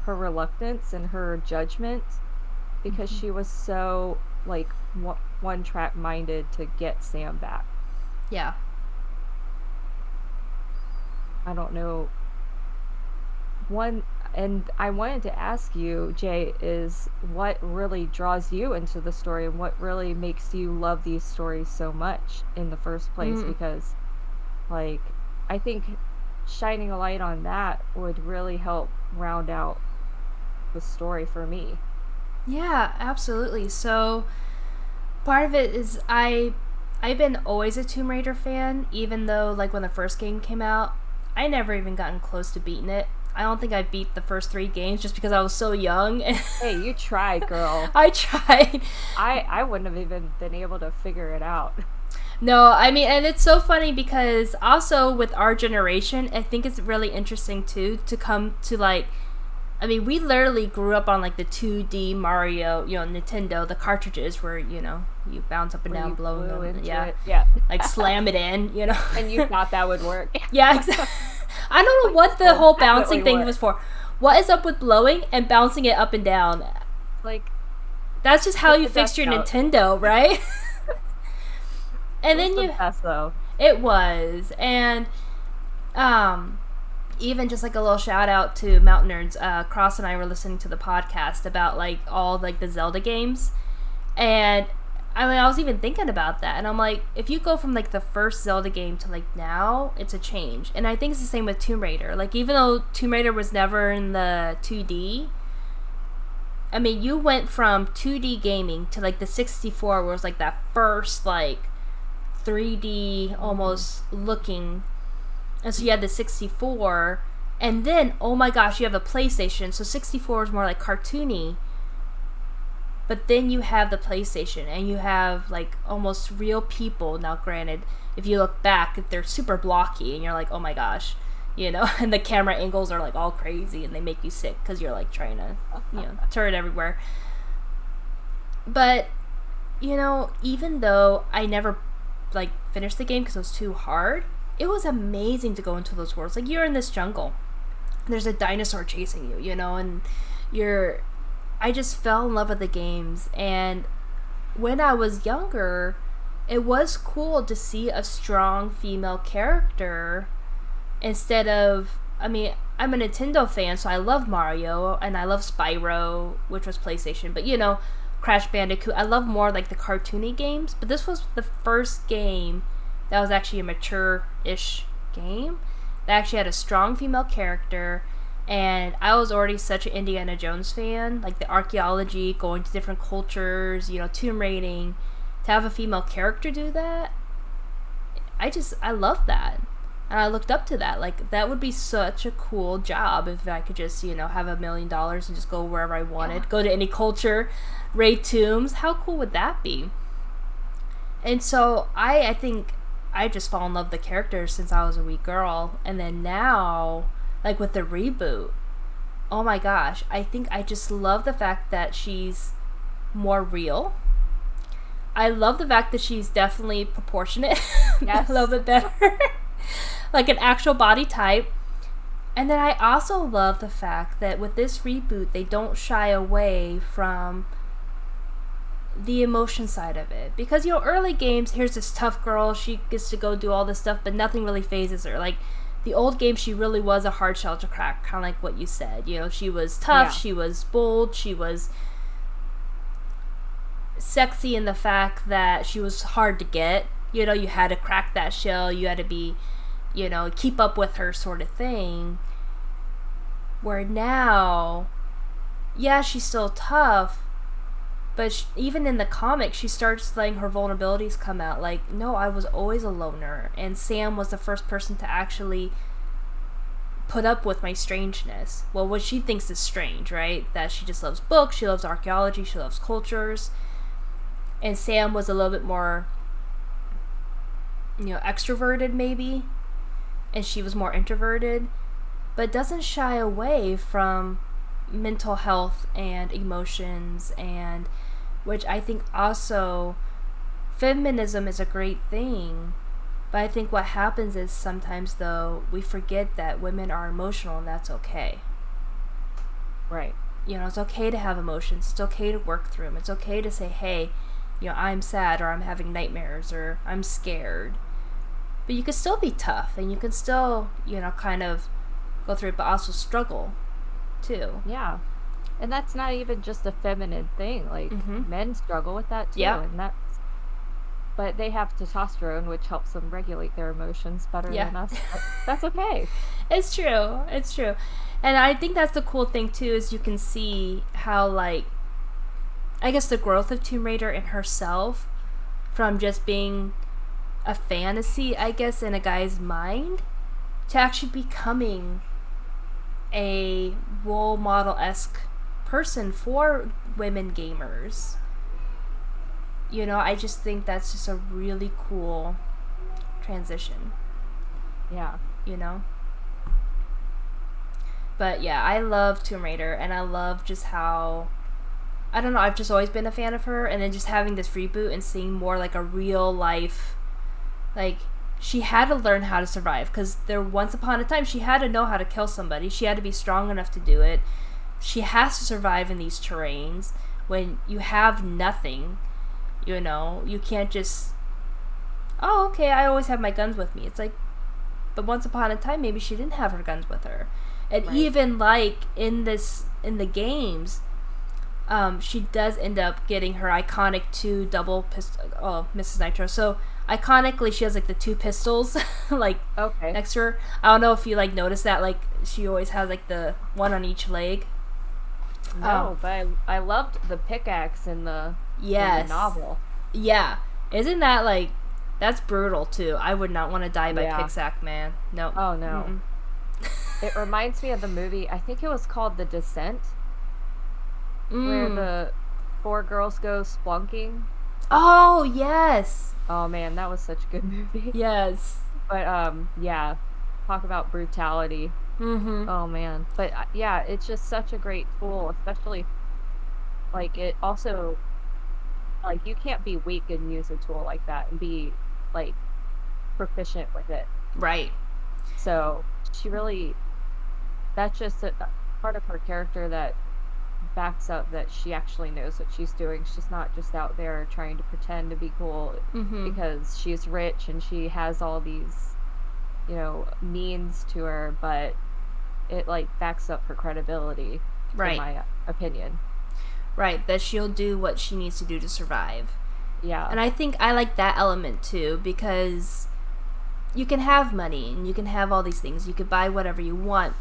reluctance and her judgment, because she was so, like, one-track minded to get Sam back. Yeah. I don't know. And I wanted to ask you, Jay, is what really draws you into the story and what really makes you love these stories so much in the first place? Because, like, I think shining a light on that would really help round out the story for me. Yeah, absolutely. So part of it is I've been always a Tomb Raider fan, even though, like, when the first game came out, I never even gotten close to beating it. I don't think I beat the first 3 games just because I was so young. Hey, you tried, girl. I tried. I wouldn't have even been able to figure it out. No, I mean, and it's so funny because also with our generation, I think it's really interesting too to come to, like, I mean, we literally grew up on, like, the 2D Mario, you know, Nintendo, the cartridges where, you know, you bounce up and down, blowing them. Yeah. Like, slam it in, you know. And you thought that would work. Yeah, exactly. I don't know what the whole bouncing thing was for. What is up with blowing and bouncing it up and down? Like, that's just how you fixed your Nintendo, right? And then you. Best, though. It was, and even just, like, a little shout out to Mountain Nerds. Cross and I were listening to the podcast about, like, all, like, the Zelda games, and I mean, I was even thinking about that, and I'm like, if you go from, like, the first Zelda game to, like, now, it's a change. And I think it's the same with Tomb Raider. Like, even though Tomb Raider was never in the 2D, I mean, you went from 2D gaming to, like, the 64, where it was, like, that first, like, 3D almost looking. And so you had the 64, and then, oh my gosh, you have a PlayStation, so 64 is more, like, cartoony. But then you have the PlayStation, and you have like almost real people. Now, granted, if you look back, they're super blocky, and you're like, oh my gosh, you know, and the camera angles are like all crazy, and they make you sick because you're like trying to, you know, turn everywhere. But, you know, even though I never like finished the game because it was too hard, it was amazing to go into those worlds. Like, you're in this jungle, there's a dinosaur chasing you, you know, and I just fell in love with the games. And when I was younger, it was cool to see a strong female character instead of, I mean, I'm a Nintendo fan, so I love Mario, and I love Spyro, which was PlayStation, but, you know, Crash Bandicoot, I love more like the cartoony games, but this was the first game that was actually a mature-ish game that actually had a strong female character. And I was already such an Indiana Jones fan, like the archaeology, going to different cultures, you know, tomb raiding. To have a female character do that, I love that. And I looked up to that. Like, that would be such a cool job if I could just, you know, have $1 million and just go wherever I wanted. Go to any culture, raid tombs. How cool would that be? And so I think I just fall in love with the character since I was a wee girl. And then now, like with the reboot, oh my gosh, I think I just love the fact that she's more real. I love the fact that she's definitely proportionate. Yes. A little bit better. Like an actual body type. And then I also love the fact that with this reboot, they don't shy away from the emotion side of it. Because, you know, early games, here's this tough girl, she gets to go do all this stuff, but nothing really phases her. Like, the old game, she really was a hard shell to crack, kind of like what you said. You know, she was tough, she was bold, she was sexy in the fact that she was hard to get. You know, you had to crack that shell, you had to be, you know, keep up with her sort of thing. Where now, yeah, she's still tough, but even in the comic, she starts letting her vulnerabilities come out. Like, no, I was always a loner, and Sam was the first person to actually put up with my strangeness. Well, what she thinks is strange, right? That she just loves books, she loves archaeology, she loves cultures. And Sam was a little bit more, you know, extroverted maybe, and she was more introverted, but doesn't shy away from mental health and emotions, and which I think also feminism is a great thing. But I think what happens is sometimes, though, we forget that women are emotional, and that's okay. Right. You know, it's okay to have emotions. It's okay to work through them. It's okay to say, hey, you know, I'm sad, or I'm having nightmares, or I'm scared. But you can still be tough, and you can still, you know, kind of go through it, but also struggle too. Yeah. And that's not even just a feminine thing. Like, men struggle with that too. Yeah. And but they have testosterone, which helps them regulate their emotions better than us. But that's okay. It's true. It's true. And I think that's the cool thing too, is you can see how, like, I guess the growth of Tomb Raider in herself, from just being a fantasy, I guess, in a guy's mind, to actually becoming a role model-esque person for women gamers. You know, I just think that's just a really cool transition. Yeah. You know? But yeah, I love Tomb Raider, and I love just how, I don't know, I've just always been a fan of her, and then just having this reboot and seeing more like a real life, like, she had to learn how to survive, because there once upon a time she had to know how to kill somebody. She had to be strong enough to do it. She has to survive in these terrains when you have nothing. You know, you can't just, oh, okay, I always have my guns with me. It's like, but once upon a time, maybe she didn't have her guns with her. And even like in the games, she does end up getting her iconic 2 double pistol. Oh, Mrs. Nitro. So iconically, she has like the 2 pistols, like next to her. I don't know if you like notice that. Like, she always has like the one on each leg. No, but I loved the pickaxe in the novel. Yeah, isn't that like, that's brutal too? I would not want to die by pickaxe, man. No. Oh no. It reminds me of the movie, I think it was called The Descent, where Four Girls Go Splunking. Oh, yes. Oh man, that was such a good movie. Yes. But yeah, talk about brutality. Mm-hmm. Oh man. But yeah, it's just such a great tool, especially like it also like you can't be weak and use a tool like that and be like proficient with it. Right. So she really, that's just a part of her character that backs up that she actually knows what she's doing. She's not just out there trying to pretend to be cool because she's rich and she has all these, you know, means to her, but it like backs up her credibility, Right. in my opinion. Right, that she'll do what she needs to do to survive. Yeah. And I think I like that element too, because you can have money and you can have all these things. You could buy whatever you want.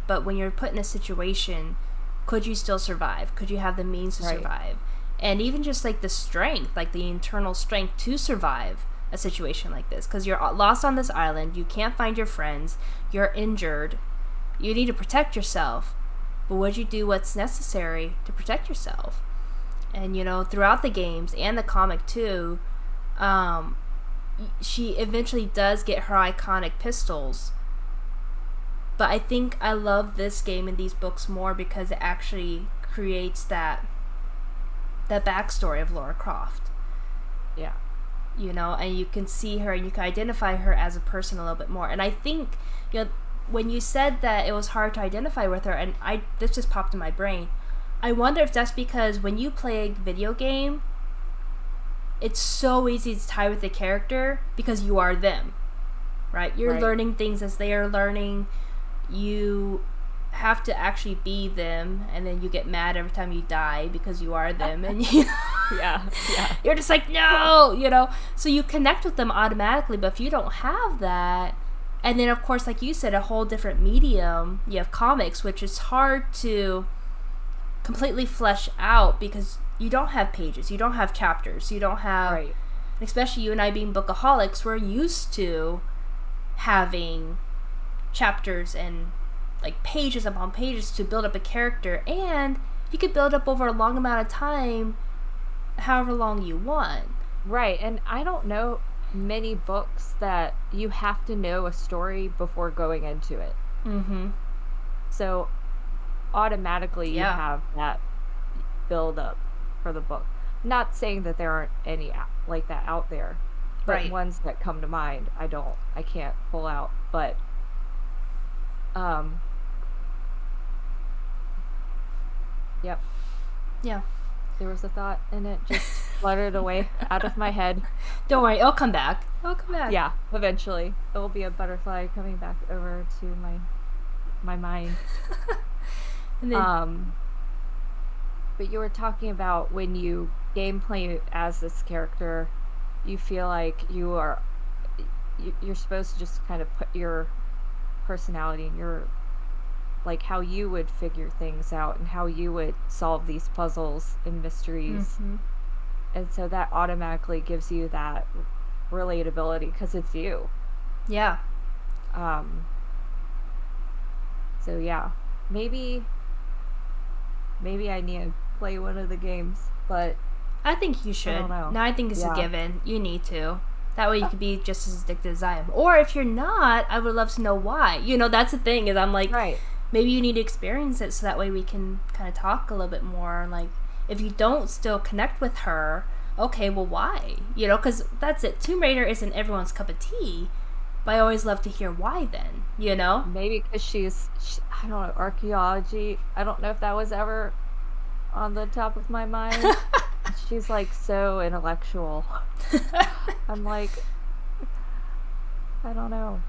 But when you're put in a situation, could you still survive? Could you have the means to survive? And even just like the strength, like the internal strength to survive a situation like this. Because you're lost on this island, you can't find your friends, you're injured, you need to protect yourself. But would you do what's necessary to protect yourself? And, you know, throughout the games and the comic too, she eventually does get her iconic pistols. But I think I love this game and these books more because it actually creates that backstory of Lara Croft. Yeah. You know, and you can see her and you can identify her as a person a little bit more. And I think, you know, when you said that it was hard to identify with her, and this just popped in my brain, I wonder if that's because when you play a video game, it's so easy to tie with the character because you are them, right? You're learning things as they are learning. You have to actually be them, and then you get mad every time you die because you are them, and you you're just like, no, you know. So you connect with them automatically, but if you don't have that, and then of course, like you said, a whole different medium, you have comics, which is hard to completely flesh out because you don't have pages, you don't have chapters, you don't have, especially you and I being bookaholics, we're used to having chapters and like pages upon pages to build up a character, and you could build up over a long amount of time, however long you want. Right, and I don't know many books that you have to know a story before going into it. So automatically you have that build up for the book. Not saying that there aren't any like that out there, but ones that come to mind, I can't pull out, but yep. Yeah. There was a thought and it just fluttered away out of my head. Don't worry, it'll come back. Yeah, eventually. It will be a butterfly coming back over to my mind. And then, but you were talking about when you gameplay as this character, you feel like you're supposed to just kind of put your personality and your, like, how you would figure things out and how you would solve these puzzles and mysteries. And so that automatically gives you that relatability because it's you. Yeah. So yeah, maybe I need to play one of the games, but I think you should. No, I think it's a given. You need to. That way you could be just as addicted as I am. Or if you're not, I would love to know why. You know, that's the thing, is I'm like, maybe you need to experience it so that way we can kind of talk a little bit more. Like, if you don't still connect with her, okay, well, why? You know, because that's it. Tomb Raider isn't everyone's cup of tea, but I always love to hear why then, you know? Maybe because she's, I don't know, archaeology. I don't know if that was ever on the top of my mind. She's like so intellectual. I'm like, I don't know.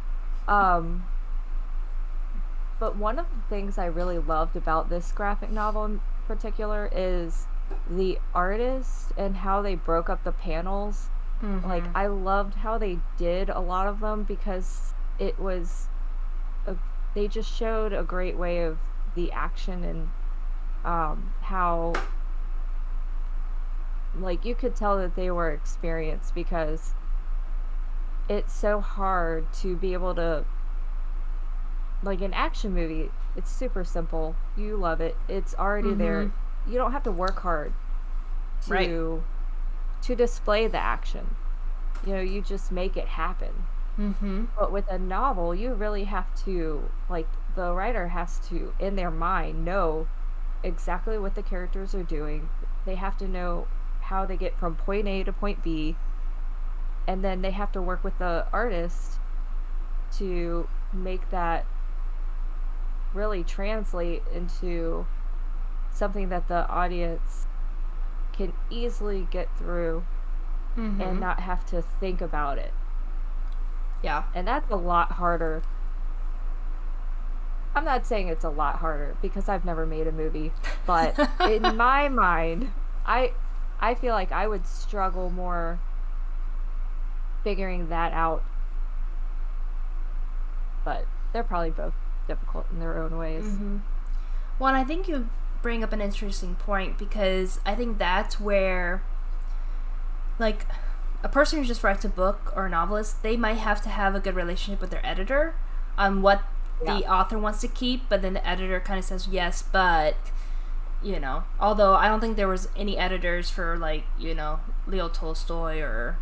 But one of the things I really loved about this graphic novel in particular is the artist and how they broke up the panels. Like, I loved how they did a lot of them because it was they just showed a great way of the action and how, like, you could tell that they were experienced because it's so hard to be able to, like, an action movie, it's super simple. You love it. It's already there. You don't have to work hard to display the action. You just make it happen. Mm-hmm. But with a novel, you really have to, like, the writer has to, in their mind, know exactly what the characters are doing. They have to know how they get from point A to point B, and then they have to work with the artist to make that really translate into something that the audience can easily get through and not have to think about it. Yeah. And that's a lot harder. I'm not saying it's a lot harder because I've never made a movie, but in my mind, I feel like I would struggle more figuring that out. But they're probably both difficult in their own ways. Mm-hmm. Well, and I think you bring up an interesting point, because I think that's where, like, a person who just writes a book or a novelist, they might have to have a good relationship with their editor on what the author wants to keep, but then the editor kind of says yes, but, although I don't think there was any editors for, like, Leo Tolstoy or,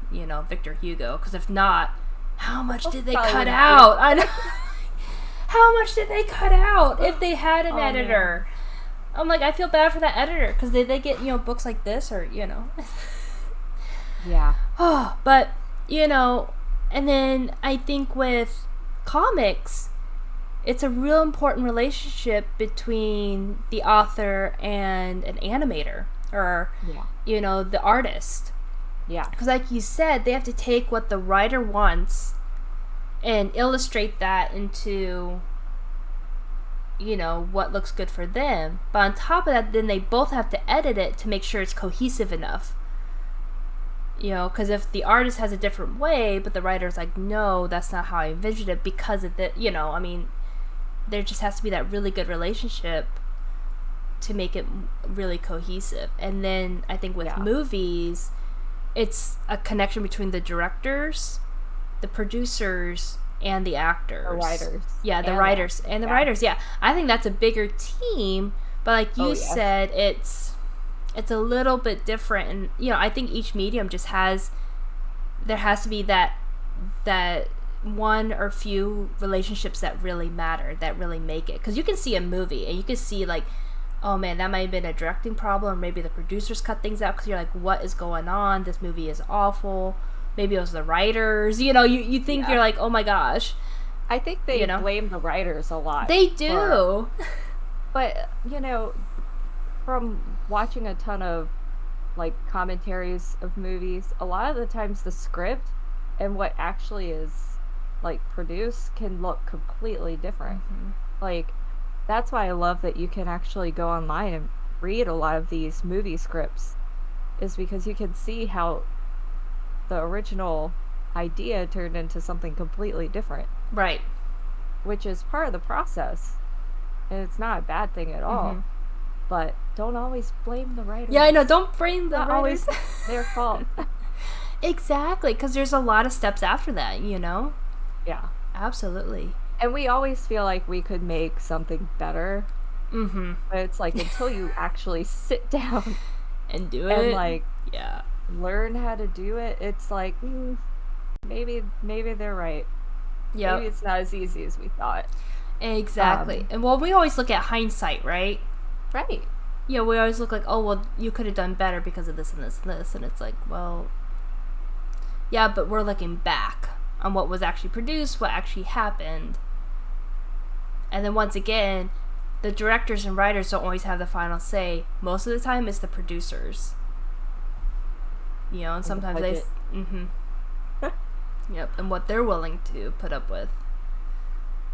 Victor Hugo, because if not, how much did they cut out? I know. How much did they cut out if they had an editor? Man. I'm like, I feel bad for that editor, because they get, books like this, or, Yeah. Oh, but, and then I think with comics, it's a real important relationship between the author and an animator, or, the artist. Yeah. Because like you said, they have to take what the writer wants and illustrate that into, what looks good for them. But on top of that, then they both have to edit it to make sure it's cohesive enough. Because if the artist has a different way, but the writer's like, no, that's not how I envisioned it, because of the, there just has to be that really good relationship to make it really cohesive. And then I think with movies, it's a connection between the directors, the producers, and the actors. The writers. Yeah, the writers. And the writers, I think that's a bigger team, but like you said, it's a little bit different. And, I think each medium just there has to be that one or few relationships that really matter, that really make it. Because you can see a movie, and you can see, like, oh man, that might have been a directing problem, or maybe the producers cut things out, because you're like, what is going on? This movie is awful. Maybe it was the writers. You think you're like, oh my gosh. I think they blame the writers a lot. They do. But, from watching a ton of, like, commentaries of movies, a lot of the times the script and what actually is, like, produced can look completely different. Mm-hmm. Like, that's why I love that you can actually go online and read a lot of these movie scripts, is because you can see how the original idea turned into something completely different. Right. Which is part of the process. And it's not a bad thing at all. Mm-hmm. But don't always blame the writers. Yeah, I know. Don't blame the writers. Not always their fault. Exactly, because there's a lot of steps after that, Yeah. Absolutely. And we always feel like we could make something better. Mm-hmm. But it's like, until you actually sit down and do it, and, like, learn how to do it, it's like, maybe they're right. Yeah. Maybe it's not as easy as we thought. Exactly. And we always look at hindsight, right? Right. Yeah, we always look like, oh, well, you could have done better because of this and this and this. And it's like, well, yeah, but we're looking back on what was actually produced, what actually happened. And then once again, the directors and writers don't always have the final say. Most of the time, it's the producers. And sometimes they... Mm-hmm. Yep, and what they're willing to put up with.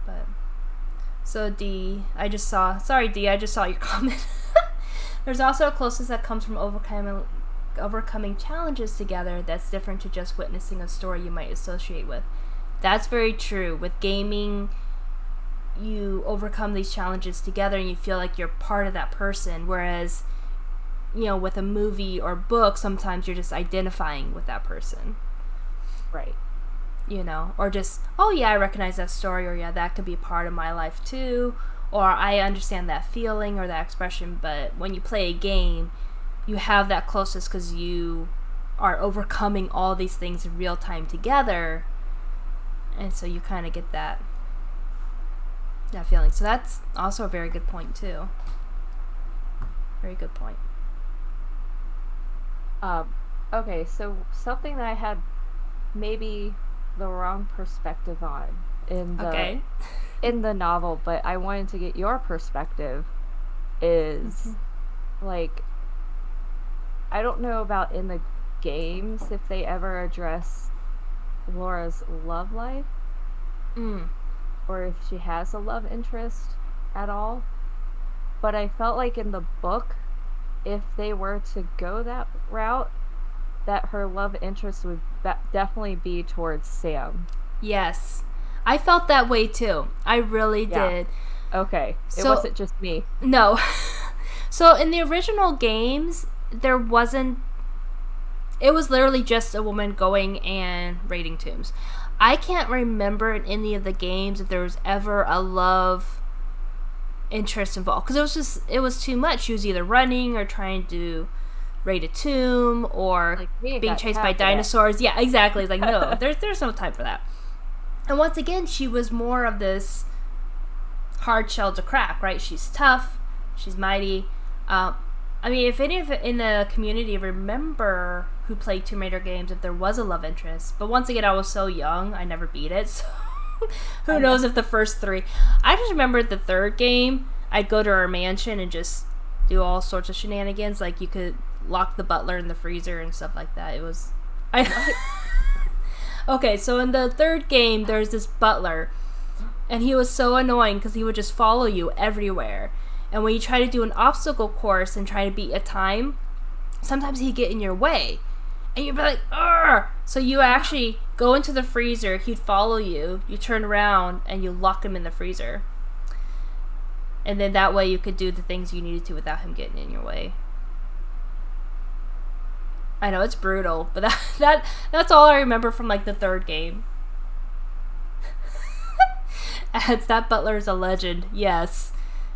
But... So, D, I just saw your comment. There's also a closeness that comes from overcoming challenges together that's different to just witnessing a story you might associate with. That's very true. With gaming, you overcome these challenges together and you feel like you're part of that person, whereas, with a movie or book, sometimes you're just identifying with that person. Right. Or just, oh yeah, I recognize that story, or yeah, that could be part of my life too, or I understand that feeling or that expression. But when you play a game, you have that closeness because you are overcoming all these things in real time together, and so you kind of get that feeling. So that's also a very good point too. Very good point. Okay, so something that I had maybe the wrong perspective on in the novel, but I wanted to get your perspective is like, I don't know about in the games if they ever address Laura's love life or if she has a love interest at all, but I felt like in the book, if they were to go that route, that her love interest would definitely be towards Sam. Yes. I felt that way too. I really did. Okay. It wasn't just me. No. So in the original games, there wasn't... It was literally just a woman going and raiding tombs. I can't remember in any of the games if there was ever a love interest involved. Because it was too much. She was either running or trying to raid a tomb or like being chased by dinosaurs. Yeah, exactly. It's like, no, there's no time for that. And once again, she was more of this hard shell to crack, right? She's tough. She's mighty. I mean, if any of it in the community remember who played Tomb Raider games, if there was a love interest. But once again, I was so young, I never beat it. So who knows if the first 3. I just remember the third game, I'd go to her mansion and just do all sorts of shenanigans. Like, you could lock the butler in the freezer and stuff like that. It was... Okay, so in the third game, there's this butler, and he was so annoying because he would just follow you everywhere. And when you try to do an obstacle course and try to beat a time, sometimes he'd get in your way. And you'd be like, "Argh!" So you actually go into the freezer, he'd follow you, you turn around, and you lock him in the freezer. And then that way you could do the things you needed to without him getting in your way. I know, it's brutal, but that's all I remember from, like, the third game. Adds that butler's a legend. Yes,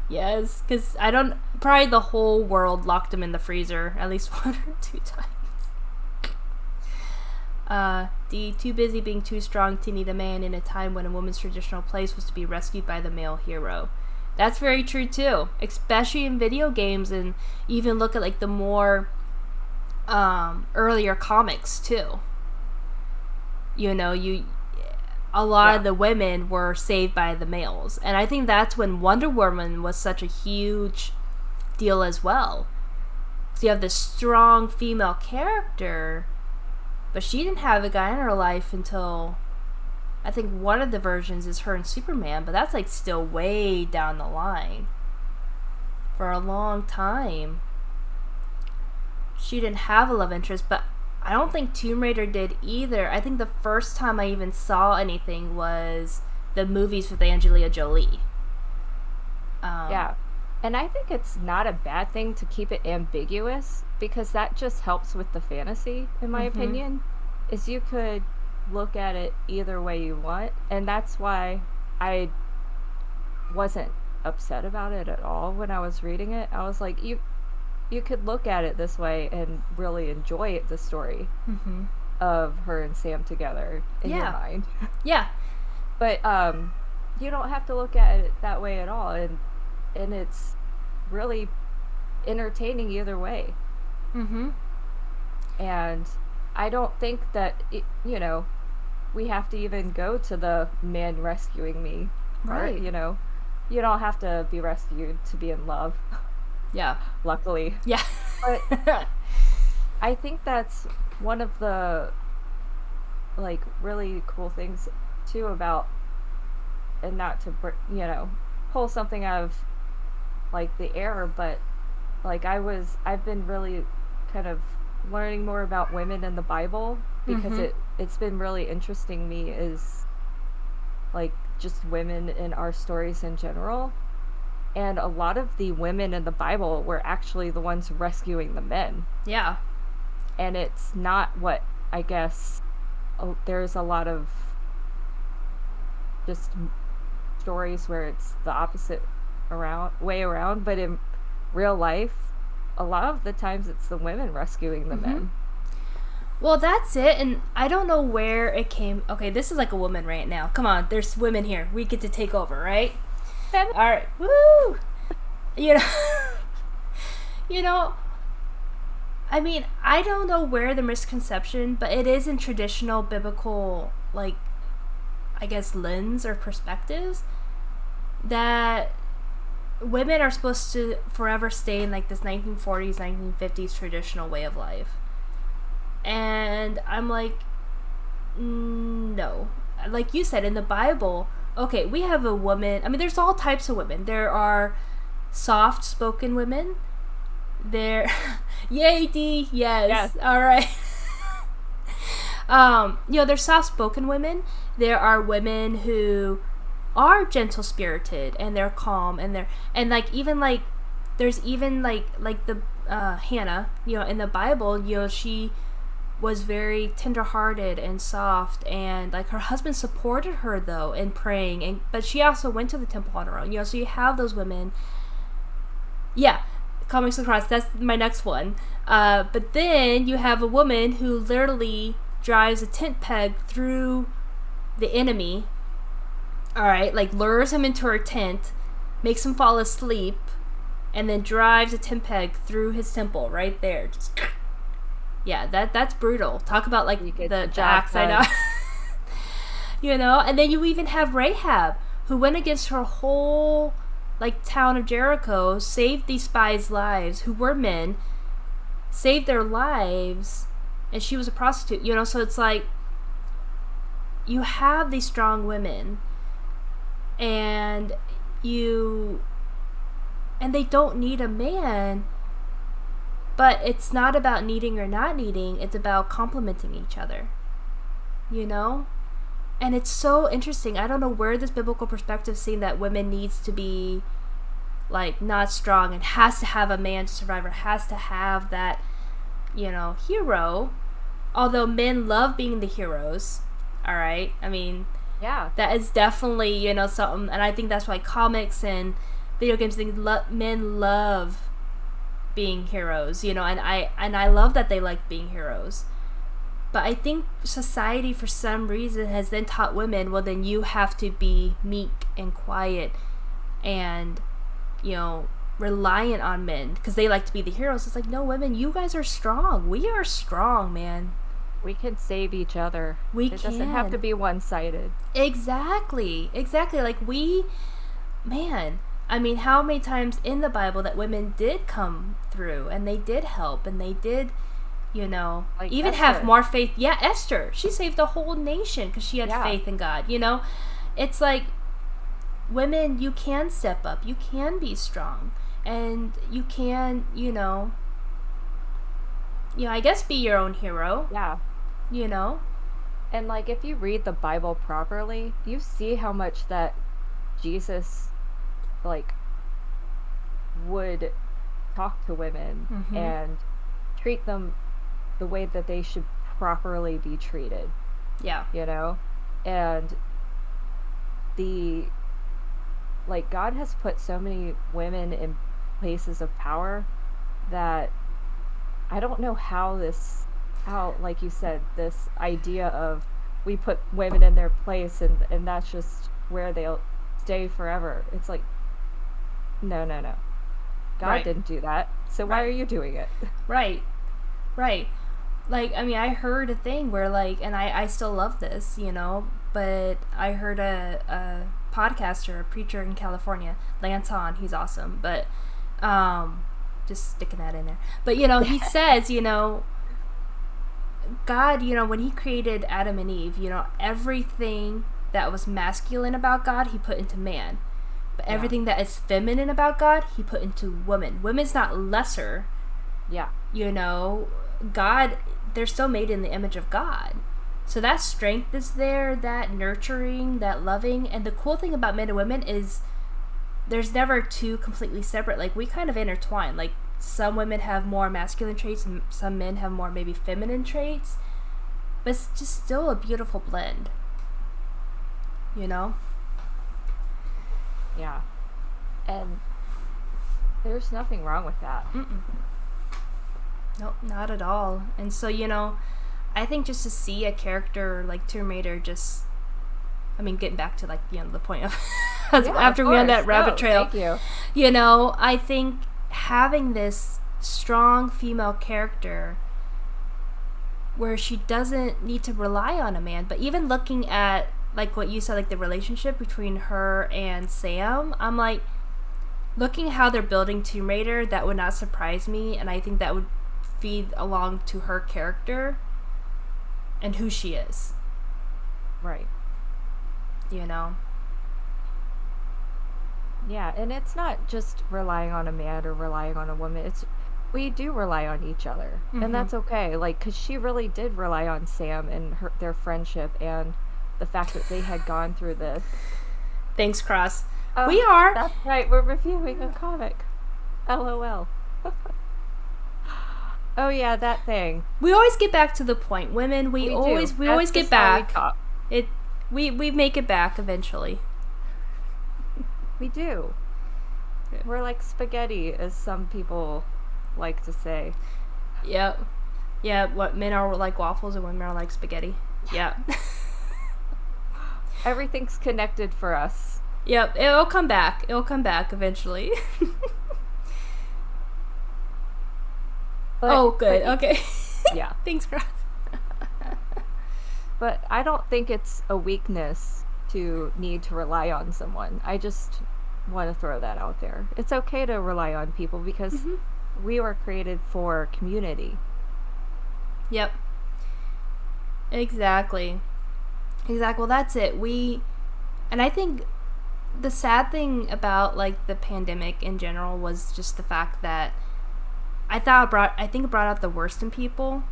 because probably the whole world locked him in the freezer at least 1 or 2 times. D, too busy being too strong to need a man in a time when a woman's traditional place was to be rescued by the male hero. That's very true, too, especially in video games, and even look at, like, the more... earlier comics too. You know, a lot of the women were saved by the males, and I think that's when Wonder Woman was such a huge deal as well. So you have this strong female character, but she didn't have a guy in her life until I think one of the versions is her and Superman, but that's like still way down the line. For a long time she didn't have a love interest, but I don't think Tomb Raider did either. I think the first time I even saw anything was the movies with Angelina Jolie. Yeah. And I think it's not a bad thing to keep it ambiguous, because that just helps with the fantasy, in my opinion. Is you could look at it either way you want, and that's why I wasn't upset about it at all when I was reading it. I was like, you could look at it this way and really enjoy the story of her and Sam together in your mind. Yeah. But you don't have to look at it that way at all, and it's really entertaining either way. And I don't think that we have to even go to the man rescuing me part. You don't have to be rescued to be in love. Yeah. Luckily. Yeah. But I think that's one of the, like, really cool things, too, about, and not to, pull something out of, like, the air, but, like, I've been really kind of learning more about women in the Bible, because it's been really interesting me is, like, just women in our stories in general. And a lot of the women in the Bible were actually the ones rescuing the men. Yeah. And it's not what, I guess, there's a lot of just stories where it's the opposite way around. But in real life, a lot of the times it's the women rescuing the men. Well, that's it, and I don't know where it came. Okay, this is like a woman right now. Come on, there's women here. We get to take over, right? All right, woo! You know, you know. I mean, I don't know where the misconception, but it is in traditional biblical, like, I guess, lens or perspectives that women are supposed to forever stay in like this 1940s, 1950s traditional way of life. And I'm like, no. Like you said, in the Bible, okay, we have a woman. I mean, there's all types of women. There are soft-spoken women. There, yay, D, yes. All right. There's soft-spoken women. There are women who are gentle-spirited and they're calm and like even like there's even like the Hannah, in the Bible, she was very tender-hearted and soft, and like her husband supported her though in praying, but she also went to the temple on her own. So you have those women. Yeah, comics across. That's my next one. But then you have a woman who literally drives a tent peg through the enemy. All right, like lures him into her tent, makes him fall asleep, and then drives a tent peg through his temple right there. Just. Yeah, that's brutal. Talk about like the axe, I know. And then you even have Rahab, who went against her whole like town of Jericho, saved these spies' lives, who were men, saved their lives, and she was a prostitute. So it's like you have these strong women, and they don't need a man. But it's not about needing or not needing. It's about complementing each other. And it's so interesting. I don't know where this biblical perspective saying that women needs to be like not strong and has to have a man to survive or has to have that, hero. Although men love being the heroes. All right. I mean, yeah, that is definitely, something. And I think that's why comics and video games, men love being heroes, and I love that they like being heroes. But I think society for some reason has then taught women, well, then you have to be meek and quiet and reliant on men because they like to be the heroes. It's like, no, women, you guys are strong. We are strong, man. We can save each other. It doesn't have to be one-sided. Like man, I mean, how many times in the Bible that women did come through and they did help and they did, like even Esther. Have more faith. Yeah, Esther. She saved the whole nation because she had faith in God. It's like women, you can step up. You can be strong. And you can, I guess be your own hero. Yeah. And like if you read the Bible properly, you see how much that Jesus like would talk to women and treat them the way that they should properly be treated. Yeah. And God has put so many women in places of power that I don't know how like you said, this idea of we put women in their place and that's just where they'll stay forever. It's like, no. God didn't do that. So why are you doing it? Right. Like, I mean, I heard a thing where like, and I still love this, but I heard a podcaster, a preacher in California, Lance Hahn, he's awesome, but just sticking that in there. But, he says, God, when he created Adam and Eve, everything that was masculine about God, he put into man. But everything that is feminine about God, he put into woman. Women's not lesser. Yeah. God, they're still made in the image of God. So that strength is there, that nurturing, that loving. And the cool thing about men and women is there's never two completely separate. Like, we kind of intertwine. Like, some women have more masculine traits and some men have more maybe feminine traits. But it's just still a beautiful blend. Yeah. And there's nothing wrong with that. Nope, not at all. And so, I think just to see a character like Tomb Raider just, getting back to, like, the point of after we had that rabbit trail. Thank you. I think having this strong female character where she doesn't need to rely on a man, but even looking at, like, what you said, like, the relationship between her and Sam, I'm like, looking how they're building Tomb Raider, that would not surprise me, and I think that would feed along to her character and who she is. Right. Yeah, and it's not just relying on a man or relying on a woman. We do rely on each other, and that's okay. Like, because she really did rely on Sam and their friendship and the fact that they had gone through this. Thanks, Cross. We are. That's right. We're reviewing a comic. LOL. Oh yeah, that thing. We always get back to the point. Women, we always get back. We make it back eventually. We do. Yeah. We're like spaghetti, as some people like to say. Yep. Yeah, what men are like waffles and women are like spaghetti. Yeah. Everything's connected for us. Yep, it'll come back. It'll come back eventually. Good. Okay. Yeah. Thanks, Ross. But I don't think it's a weakness to need to rely on someone. I just want to throw that out there. It's okay to rely on people because we were created for community. Yep. Exactly. Well, that's it. And I think the sad thing about, like, the pandemic in general was just the fact that I think it brought out the worst in people.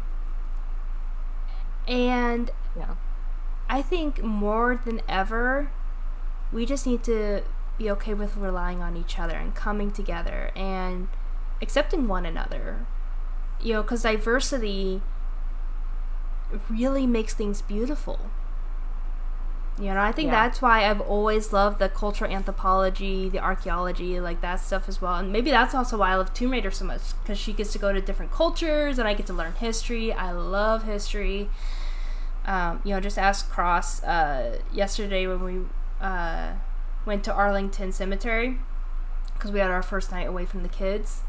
And yeah, I think more than ever, we just need to be okay with relying on each other and coming together and accepting one another. Because diversity really makes things beautiful. I think that's why I've always loved the cultural anthropology, the archaeology, like that stuff as well. And maybe that's also why I love Tomb Raider so much, because she gets to go to different cultures and I get to learn history. I love history. Just ask Cross yesterday when we went to Arlington Cemetery, because we had our first night away from the kids.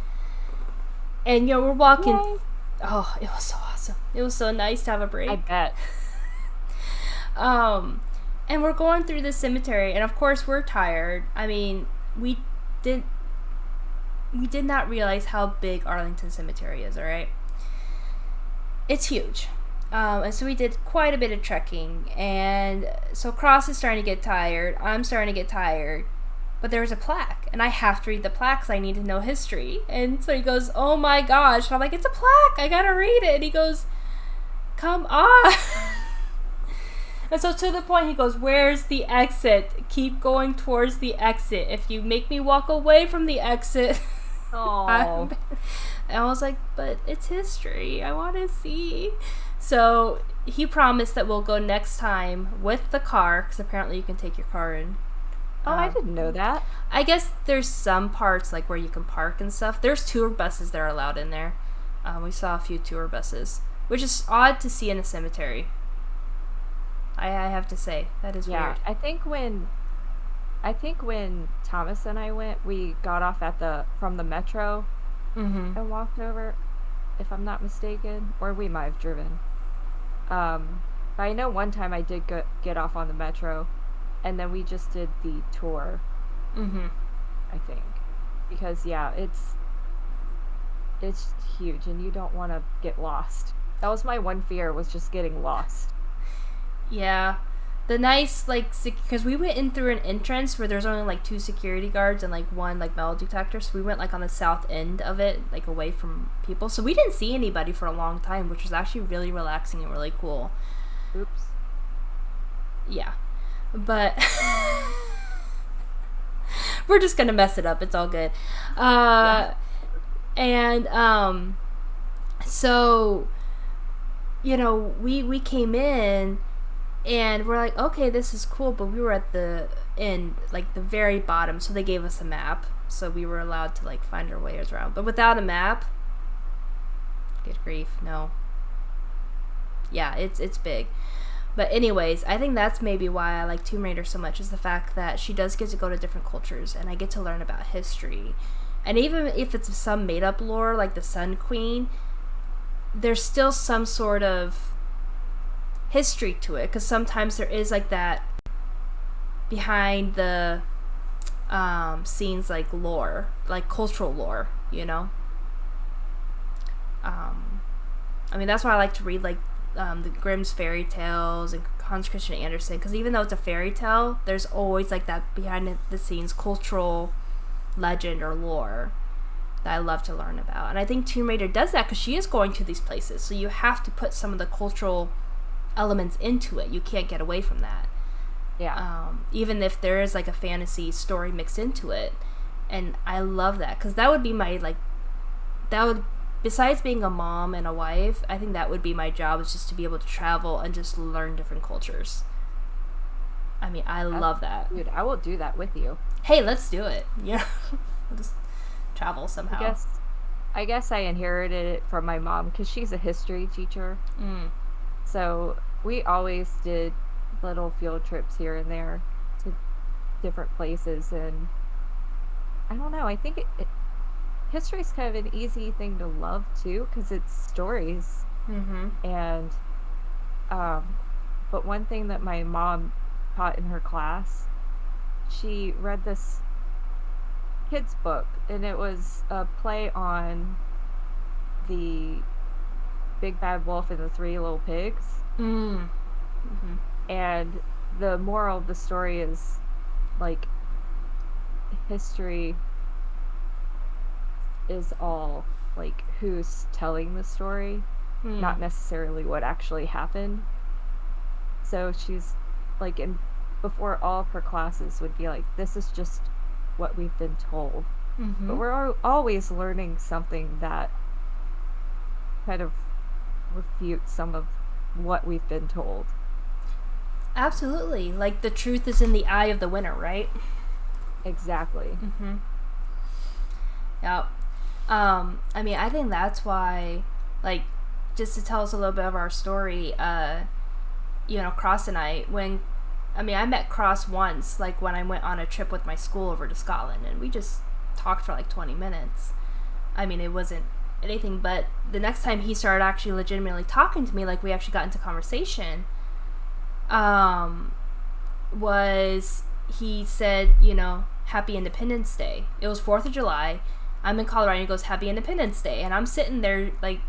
And, we're walking. Yay. Oh, it was so awesome. It was so nice to have a break. I bet. And we're going through the cemetery, and of course we're tired. We did not realize how big Arlington Cemetery is, alright? It's huge. And so we did quite a bit of trekking, and so Cross is starting to get tired, I'm starting to get tired, but there's a plaque, and I have to read the plaque because I need to know history. And so he goes, oh my gosh. And I'm like, it's a plaque, I gotta read it. And he goes, come on. And so to the point, he goes, where's the exit? Keep going towards the exit. If you make me walk away from the exit. Oh. And I was like, but it's history. I want to see. So he promised that we'll go next time with the car, because apparently you can take your car in. Oh, I didn't know that. I guess there's some parts, like, where you can park and stuff. There's tour buses that are allowed in there. We saw a few tour buses, which is odd to see in a cemetery. I have to say, that is weird. I think when Thomas and I went, we got off from the Metro and walked over, if I'm not mistaken, or we might have driven. But I know one time I did get off on the Metro, and then we just did the tour. I think, because it's huge, and you don't want to get lost. That was my one fear, was just getting lost. Yeah. The nice, like, because we went in through an entrance where there's only, like, 2 security guards and, like, 1, like, metal detector. So we went, like, on the south end of it, like, away from people. So we didn't see anybody for a long time, which was actually really relaxing and really cool. Oops. Yeah. But we're just gonna mess it up. It's all good. And, so, we came in, and we're like, okay, this is cool, but we were at the end, like, the very bottom, so they gave us a map, so we were allowed to, like, find our ways around. But without a map, Good grief, no. Yeah, it's big. But anyways, I think that's maybe why I like Tomb Raider so much, is the fact that she does get to go to different cultures, and I get to learn about history. And even if it's some made-up lore, like the Sun Queen, there's still some sort of history to it, because sometimes there is like that behind the scenes, like lore, like cultural lore, you know? I mean, that's why I like to read, like, the Grimm's fairy tales and Hans Christian Andersen, because even though it's a fairy tale, there's always like that behind the scenes cultural legend or lore that I love to learn about. And I think Tomb Raider does that, because she is going to these places, so you have to put some of the cultural elements into it. You can't get away from that. Yeah. Even if there is like a fantasy story mixed into it. And I love that, because that would be my, like, that would, besides being a mom and a wife, I think that would be my job, is just to be able to travel and just learn different cultures. I mean, I love that. Dude, I will do that with you. Hey, let's do it. Yeah. We'll just travel somehow. I guess I inherited it from my mom, because she's a history teacher. So we always did little field trips here and there to different places, and I don't know, I think history is kind of an easy thing to love too, because it's stories. And but one thing that my mom taught in her class, she read this kids book, and it was a play on the Big Bad Wolf and the Three Little Pigs. And the moral of the story is, like, history is all, like, who's telling the story, not necessarily what actually happened. So she's, like, before all of her classes would be like, this is just what we've been told. But we're always learning something that kind of refutes some of what we've been told. Absolutely. Like, the truth is in the eye of the winner, right? Exactly. Yep. I mean, I think that's why, like, just to tell us a little bit of our story, you know, Cross and I met Cross once, like, when I went on a trip with my school over to Scotland, and we just talked for like 20 minutes. I mean, it wasn't anything, but the next time he started actually legitimately talking to me, like, we actually got into conversation, was, he said, you know, Happy Independence Day. It was 4th of July. I'm in Colorado, and he goes, Happy Independence Day. And I'm sitting there, like,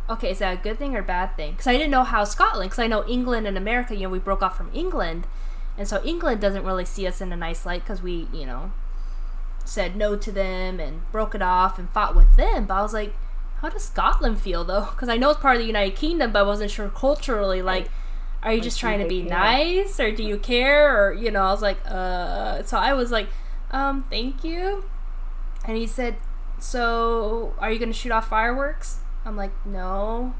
okay, is that a good thing or a bad thing? Because I didn't know how Scotland, because I know England and America, you know, we broke off from England. And so England doesn't really see us in a nice light, because we, you know, said no to them and broke it off and fought with them. But I was like, how does Scotland feel, though? Because I know it's part of the United Kingdom, but I wasn't sure culturally, like, are you just trying to be nice, or do you care, or, you know, I was like, so I was like, thank you. And he said, so are you going to shoot off fireworks? I'm like, no,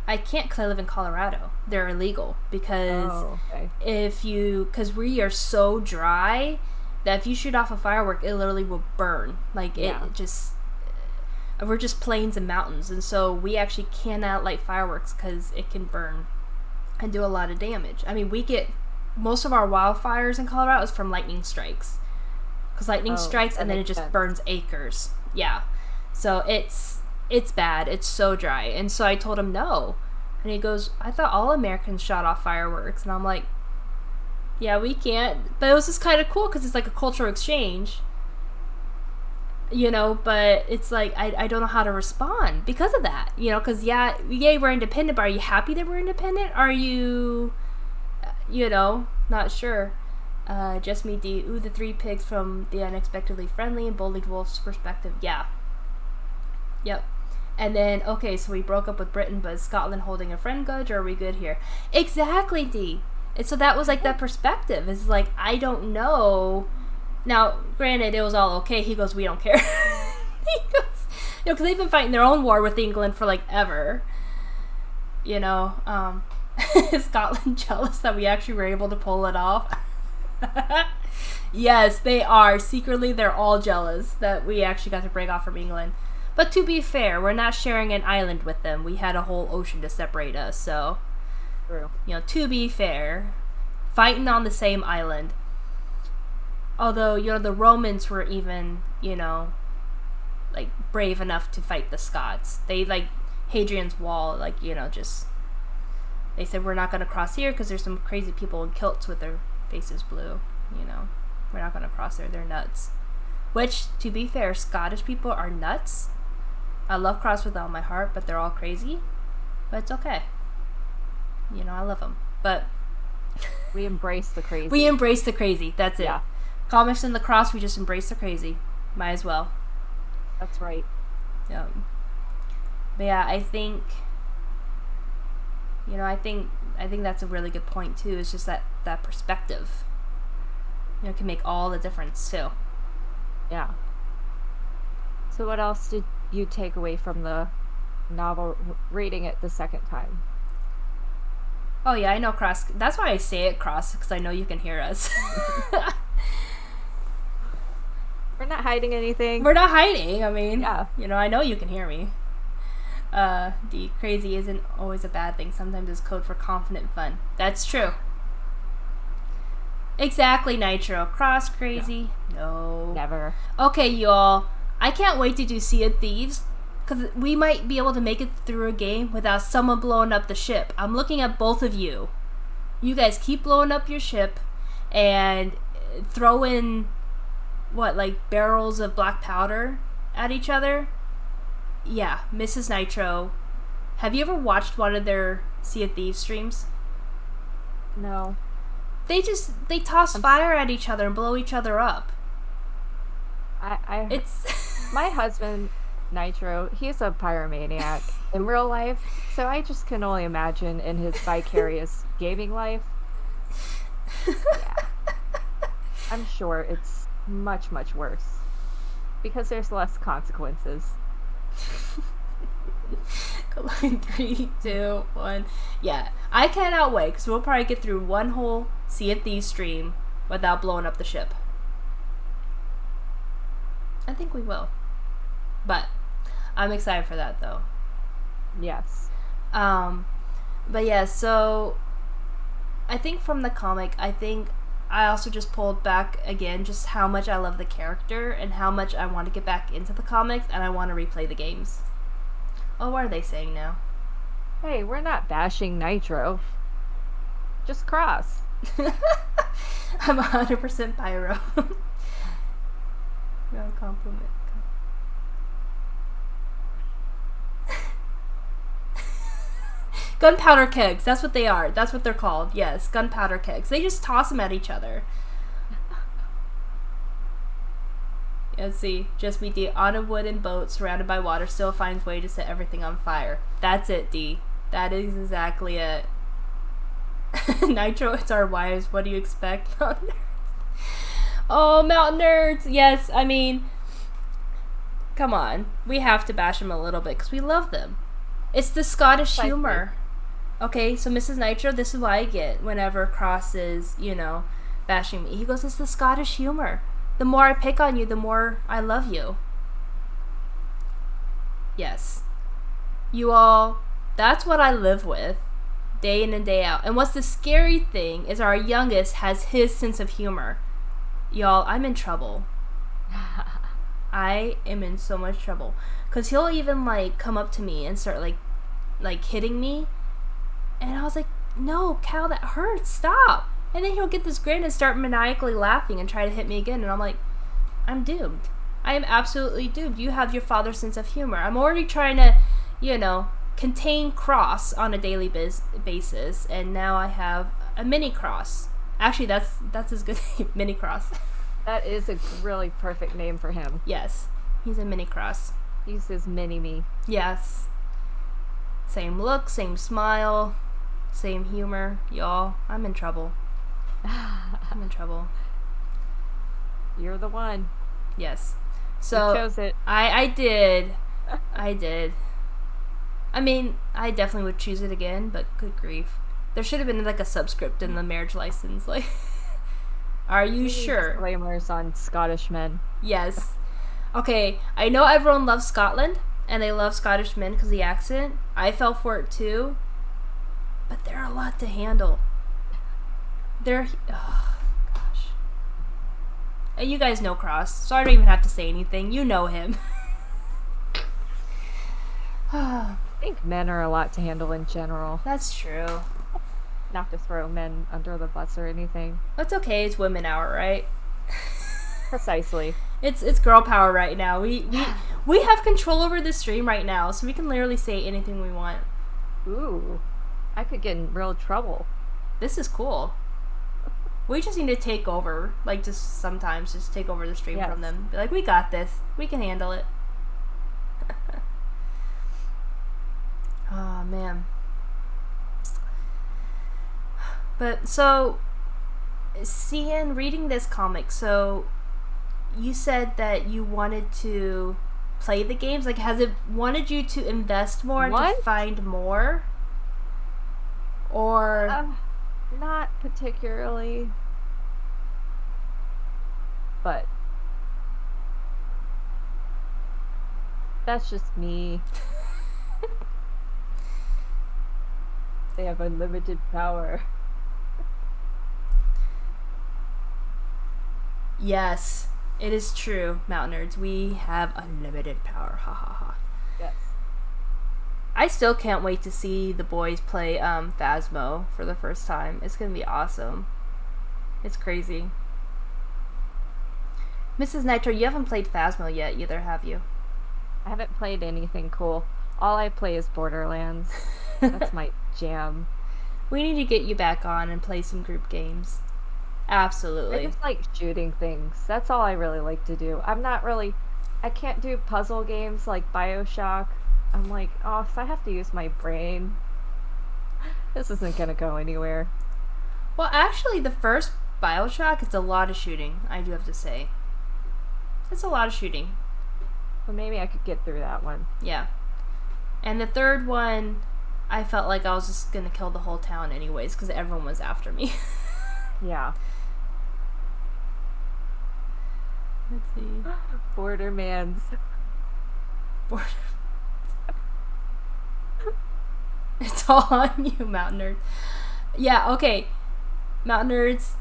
I can't, because I live in Colorado. They're illegal, because because we are so dry that if you shoot off a firework, it literally will burn. Like, it just, we're just plains and mountains, and so we actually cannot light fireworks because it can burn and do a lot of damage. I mean, we get most of our wildfires in Colorado is from lightning strikes, because lightning strikes and then it just burns acres. Yeah, so it's bad. It's so dry. And so I told him no, and he goes, I thought all Americans shot off fireworks. And I'm like, yeah, we can't. But it was just kind of cool, because it's like a cultural exchange, you know. But it's like, I don't know how to respond because of that, you know, because yay, we're independent, but are you happy that we're independent? Are you, you know, not sure. Just me, D. Ooh, the three pigs from the unexpectedly friendly and boldly wolf's perspective. Yeah. Yep. And then, okay, so we broke up with Britain, but is Scotland holding a friend grudge, or are we good here? Exactly, D. And so that was like that perspective. It's like, I don't know. Now, granted, it was all okay. He goes, we don't care. He goes, you know, because they've been fighting their own war with England for like ever. You know, is Scotland jealous that we actually were able to pull it off? Yes, they are. Secretly, they're all jealous that we actually got to break off from England. But to be fair, we're not sharing an island with them. We had a whole ocean to separate us, so... True. To be fair, fighting on the same island. Although, the Romans were even, brave enough to fight the Scots. They, Hadrian's Wall, just... They said, we're not going to cross here because there's some crazy people in kilts with their faces blue, We're not going to cross there. They're nuts. Which, to be fair, Scottish people are nuts. I love Cross with all my heart, but they're all crazy. But it's okay. I love them. But... We embrace the crazy. We embrace the crazy. That's it. Yeah. Comics and lacrosse, we just embrace the crazy. Might as well. That's right. Yeah. But yeah, I think... I think that's a really good point, too. It's just that perspective. Can make all the difference, too. Yeah. So what else did you take away from the novel reading it the second time? Oh, yeah, I know Cross. That's why I say it, Cross, because I know you can hear us. We're not hiding anything. We're not hiding. I mean, yeah. I know you can hear me. The crazy isn't always a bad thing. Sometimes it's code for confident fun. That's true. Exactly, Nitro. Cross crazy? No. Never. Okay, y'all. I can't wait to do Sea of Thieves, because we might be able to make it through a game without someone blowing up the ship. I'm looking at both of you. You guys keep blowing up your ship and throw in, barrels of black powder at each other? Yeah, Mrs. Nitro. Have you ever watched one of their Sea of Thieves streams? No. They toss fire at each other and blow each other up. It's my husband Nitro, he's a pyromaniac in real life, so I just can only imagine in his vicarious gaming life. Yeah. I'm sure it's much, much worse because there's less consequences. Come on, 3, 2, 1. Yeah, I cannot wait because we'll probably get through one whole Sea of Thieves stream without blowing up the ship. I think we will. But I'm excited for that, though. Yes. But yeah, so I think from the comic, I also just pulled back again just how much I love the character and how much I want to get back into the comics and I want to replay the games. Oh, what are they saying now? Hey, we're not bashing Nitro. Just Cross. I'm 100% pyro. No compliment. Gunpowder kegs. That's what they are. That's what they're called. Yes, gunpowder kegs. They just toss them at each other. Let's see. Just be D. On a wooden boat surrounded by water still finds way to set everything on fire. That's it, D. That is exactly it. Nitro, it's our wives. What do you expect? Mountain nerds. Oh, mountain nerds. Yes, I mean, come on. We have to bash them a little bit because we love them. It's the Scottish humor. Okay, so Mrs. Nitro, this is what I get whenever Cross is, bashing me. He goes, it's the Scottish humor. The more I pick on you, the more I love you. Yes. You all, that's what I live with day in and day out. And what's the scary thing is our youngest has his sense of humor. Y'all, I'm in trouble. I am in so much trouble. Because he'll even, come up to me and start, hitting me. And I was like, no, Cal, that hurts. Stop. And then he'll get this grin and start maniacally laughing and try to hit me again. And I'm like, I'm doomed. I am absolutely doomed. You have your father's sense of humor. I'm already trying to, contain Cross on a daily basis. And now I have a mini Cross. Actually, that's his good name, Mini Cross. That is a really perfect name for him. Yes. He's a Mini Cross. He's his mini-me. Yes. Same look, same smile, same humor. Y'all, I'm in trouble. I'm in trouble. You're the one. Yes. So you chose it. I did. I did. I mean, I definitely would choose it again, but good grief. There should have been a subscript in the marriage license. Are you sure? Disclaimers on Scottish men. Yes. Okay, I know everyone loves Scotland, and they love Scottish men because of the accent. I fell for it too. But they're a lot to handle. Oh, gosh. You guys know Cross, so I don't even have to say anything. You know him. I think men are a lot to handle in general. That's true. Not to throw men under the bus or anything. That's okay. It's women hour, right? Precisely. It's girl power right now. We have control over the stream right now, so we can literally say anything we want. Ooh, I could get in real trouble. This is cool. We just need to take over, like, just sometimes just take over the stream from them. Be like, we got this. We can handle it. Oh, man. But, so, reading this comic, so, you said that you wanted to play the games? Like, has it wanted you to invest more to find more? Or... not particularly. But... that's just me. They have unlimited power. Yes, it is true, Mountain Nerds. We have unlimited power. Ha ha ha. Yes. I still can't wait to see the boys play Phasmo for the first time. It's gonna be awesome. It's crazy. Mrs. Nitro, you haven't played Phasmo yet either, have you? I haven't played anything cool. All I play is Borderlands. That's my jam. We need to get you back on and play some group games. Absolutely. I just like shooting things. That's all I really like to do. I can't do puzzle games like BioShock. I'm like, oh, if I have to use my brain, this isn't gonna go anywhere. Well, actually, the first BioShock, it's a lot of shooting, I do have to say. It's a lot of shooting. Well, maybe I could get through that one. Yeah. And the third one, I felt like I was just gonna kill the whole town anyways, because everyone was after me. Yeah. Let's see. Bordermans. It's all on you, Mountain Nerd. Yeah, okay. Mountain Nerds,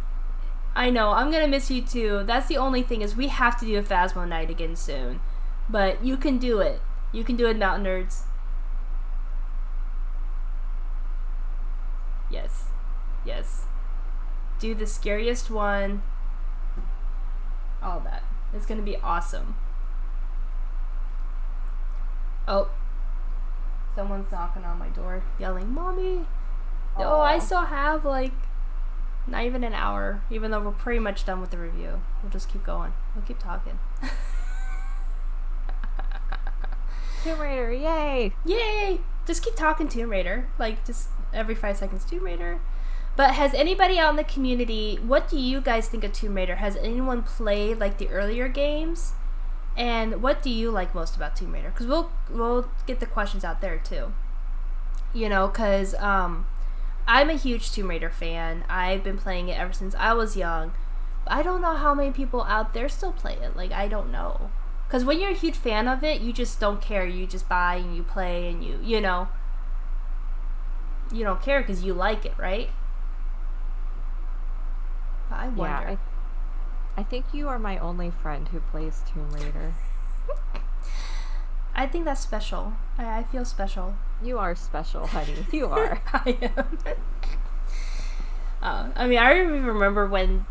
I know, I'm gonna miss you too. That's the only thing, is we have to do a Phasmo night again soon. But you can do it. You can do it, Mountain Nerds. Yes. Yes. Do the scariest one. All that. It's gonna be awesome. Oh. Someone's knocking on my door, yelling, Mommy! Oh, I still have, like, not even an hour, even though we're pretty much done with the review. We'll just keep going. We'll keep talking. Tomb Raider, yay! Yay! Just keep talking Tomb Raider. Like, just every 5 seconds, Tomb Raider. But has anybody out in the community, what do you guys think of Tomb Raider? Has anyone played, like, the earlier games? And what do you like most about Tomb Raider? Because we'll get the questions out there, too. You know, because I'm a huge Tomb Raider fan. I've been playing it ever since I was young. I don't know how many people out there still play it. Like, I don't know. Because when you're a huge fan of it, you just don't care. You just buy and you play and you know. You don't care because you like it, right? I wonder. Yeah, I think you are my only friend who plays Tomb Raider. I think that's special. I feel special. You are special, honey. You are. I am. I mean, I even remember when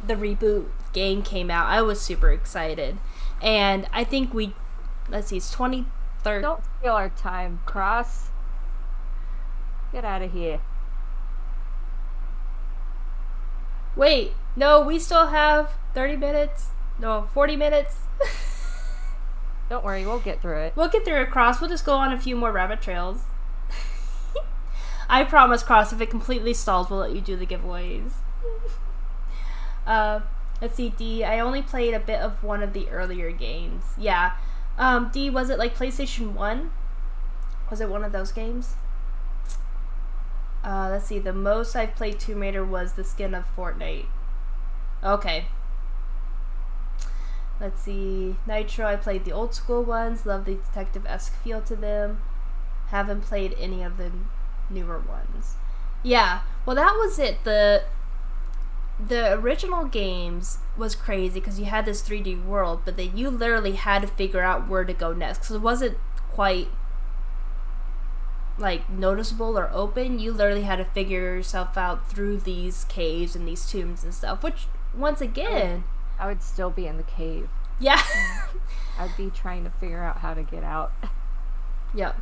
the reboot game came out. I was super excited. And I think let's see, it's 23rd. Don't steal our time, Cross. Get out of here. Wait, no, we still have 30 minutes. No, 40 minutes. Don't worry, we'll get through it. We'll get through it, Cross. We'll just go on a few more rabbit trails. I promise, Cross, if it completely stalls, we'll let you do the giveaways. Let's see, D. I only played a bit of one of the earlier games. Yeah. D, was it like PlayStation 1? Was it one of those games? Let's see. The most I've played Tomb Raider was the skin of Fortnite. Okay. Let's see. Nitro, I played the old school ones. Love the detective-esque feel to them. Haven't played any of the newer ones. Yeah, well, that was it. The original games was crazy because you had this 3D world, but then you literally had to figure out where to go next because it wasn't quite like noticeable or open. You literally had to figure yourself out through these caves and these tombs and stuff, which once again, I would still be in the cave. Yeah. I'd be trying to figure out how to get out. Yep.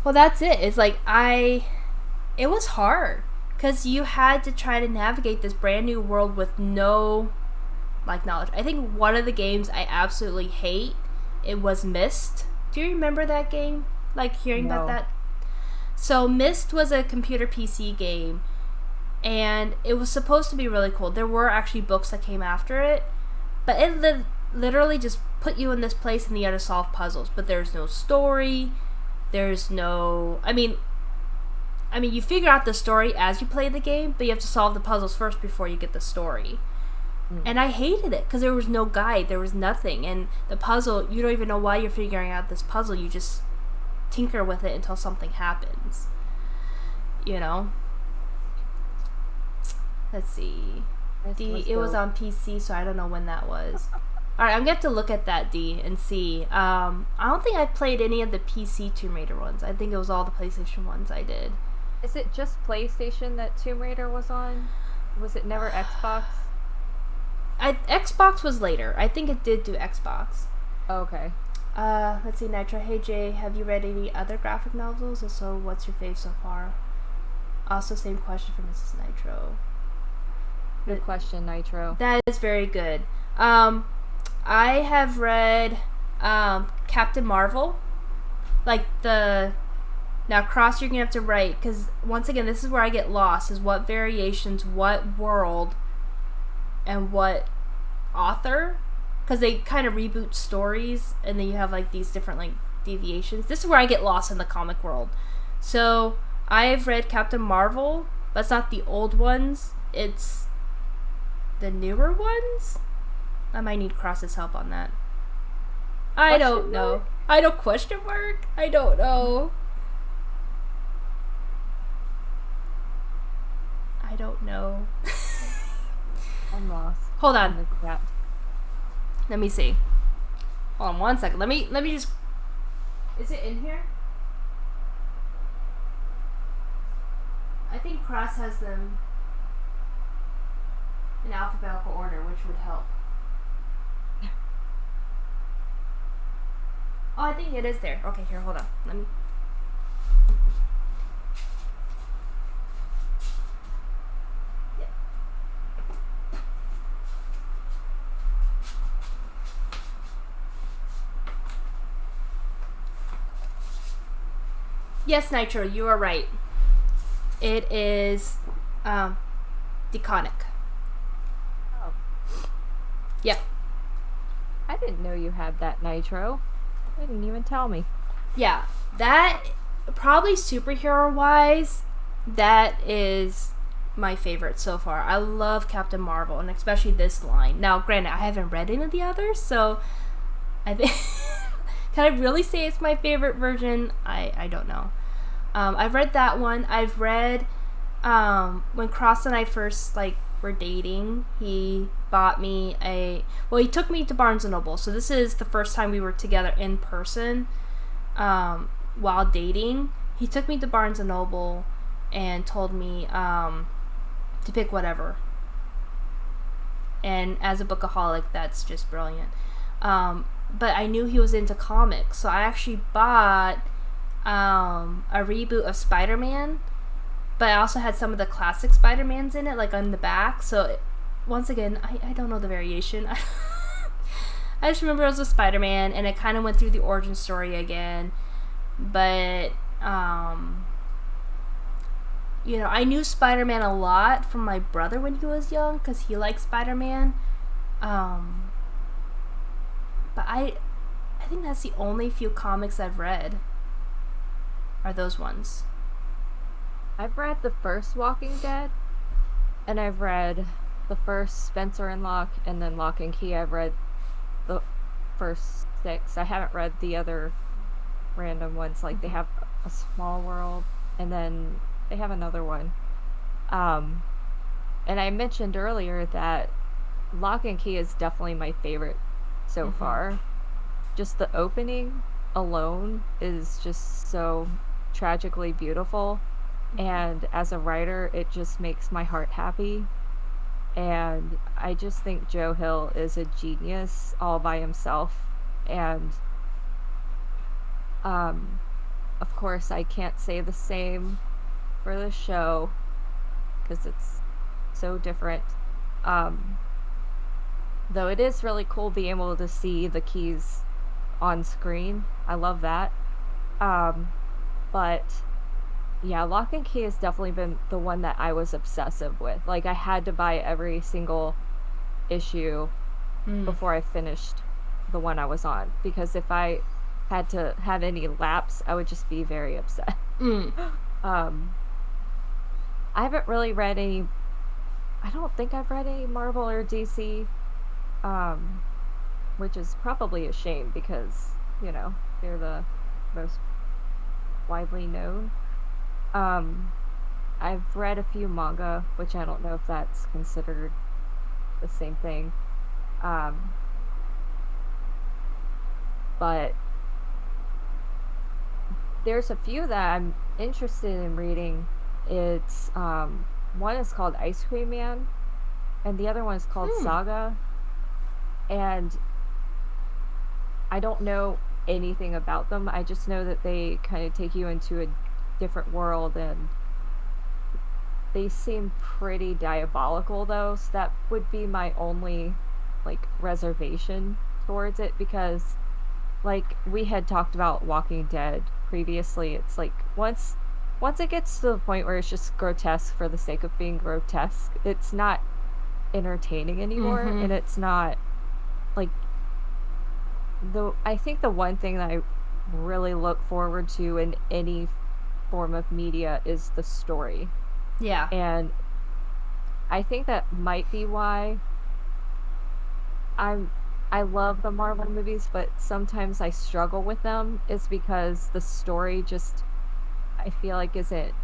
Well, that's it. It's like it was hard because you had to try to navigate this brand new world with no like knowledge. I think one of the games I absolutely hate, it was Myst. Do you remember that game? Like hearing about that? So Myst was a computer PC game, and it was supposed to be really cool. There were actually books that came after it, but it literally just put you in this place and you had to solve puzzles. But there's no story. There's no... I mean, you figure out the story as you play the game, but you have to solve the puzzles first before you get the story. And I hated it because there was no guide. There was nothing. And the puzzle, you don't even know why you're figuring out this puzzle. You just tinker with it until something happens. You know? Let's see. It was on PC, so I don't know when that was. Alright, I'm going to have to look at that, D, and see. I don't think I played any of the PC Tomb Raider ones. I think it was all the PlayStation ones I did. Is it just PlayStation that Tomb Raider was on? Was it never Xbox? Xbox was later. I think it did do Xbox. Oh, okay. Let's see, Nitro. Hey, Jay, have you read any other graphic novels? And so, what's your fave so far? Also, same question for Mrs. Nitro. Good question, Nitro. That is very good. I have read Captain Marvel. Like now, Cross, you're going to have to write, because once again, this is where I get lost, is what variations, what world, and what author. Because they kind of reboot stories, and then you have like these different like deviations. This is where I get lost in the comic world. So, I've read Captain Marvel, but it's not the old ones. It's the newer ones? I might need Cross's help on that. I don't know. I don't question mark. I don't know. I don't know. I'm lost. Hold on. Let me see. Hold on 1 second. Let me just... Is it in here? I think Cross has them in alphabetical order, which would help. Oh, I think it is there. Okay, here, hold on. Let me... Yeah. Yes, Nitro, you are right. It is Deconic. Oh. Yep. I didn't know you had that, Nitro. You didn't even tell me. Yeah, that probably superhero-wise, that is my favorite so far. I love Captain Marvel, and especially this line. Now, granted, I haven't read any of the others, so I think... Can I really say it's my favorite version? I don't know. I've read that one. I've read when Cross and I first were dating. He bought me he took me to Barnes & Noble. So this is the first time we were together in person while dating. He took me to Barnes & Noble and told me to pick whatever. And as a bookaholic, that's just brilliant. But I knew he was into comics, so I actually bought a reboot of Spider-Man, but I also had some of the classic Spider-Mans in it, like on the back. So once again, I don't know the variation. I just remember it was a Spider-Man, and it kind of went through the origin story again. But I knew Spider-Man a lot from my brother when he was young, because he liked Spider-Man. But I think that's the only few comics I've read are those ones. I've read the first Walking Dead, and I've read the first Spencer and Locke, and then Lock and Key. I've read the first 6. I haven't read the other random ones. Like, they have A Small World, and then they have another one. And I mentioned earlier that Lock and Key is definitely my favorite so far. Just the opening alone is just so tragically beautiful. And as a writer, it just makes my heart happy. And I just think Joe Hill is a genius all by himself. And of course, I can't say the same for the show because it's so different. Though it is really cool being able to see the keys on screen. I love that. But yeah, Lock and Key has definitely been the one that I was obsessive with. Like, I had to buy every single issue before I finished the one I was on, because if I had to have any lapse, I would just be very upset. I haven't really read any. I don't think I've read any Marvel or DC, which is probably a shame because, you know, they're the most widely known. I've read a few manga, which I don't know if that's considered the same thing. But there's a few that I'm interested in reading. It's one is called Ice Cream Man, and the other one is called Saga. And I don't know anything about them. I just know that they kind of take you into a different world, and they seem pretty diabolical, though, so that would be my only, like, reservation towards it, because, like, we had talked about Walking Dead previously. It's like, once it gets to the point where it's just grotesque for the sake of being grotesque, it's not entertaining anymore, and it's not, like, I think the one thing that I really look forward to in any form of media is the story. Yeah. And I think that might be why I love the Marvel movies, but sometimes I struggle with them, is because the story just, I feel like, isn't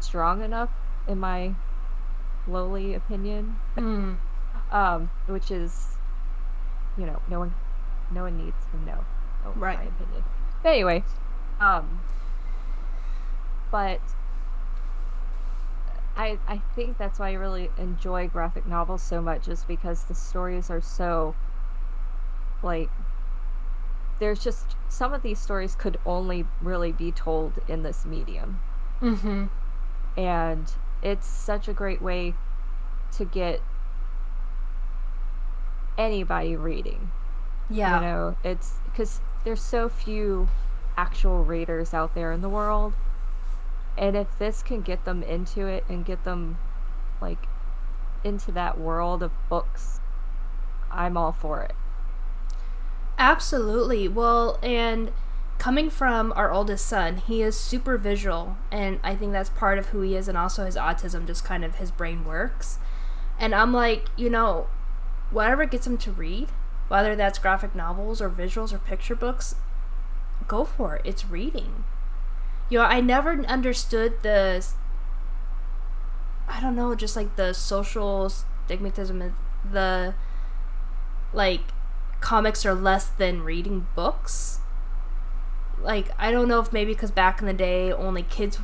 strong enough, in my lowly opinion. Which is, you know, no one needs to know, right, my opinion. But anyway, but I think that's why I really enjoy graphic novels so much, is because the stories are so, like, there's just, some of these stories could only really be told in this medium. And it's such a great way to get anybody reading. Yeah. You know, it's because there's so few actual readers out there in the world. And if this can get them into it and get them, like, into that world of books, I'm all for it. Absolutely. Well, and coming from our oldest son, he is super visual, and I think that's part of who he is, and also his autism, just kind of his brain works. And I'm like, you know, whatever gets him to read, whether that's graphic novels or visuals or picture books, go for it. It's reading. You know, I never understood the, I don't know, just like the social stigmatism, the, like, comics are less than reading books. Like, I don't know if maybe because back in the day only kids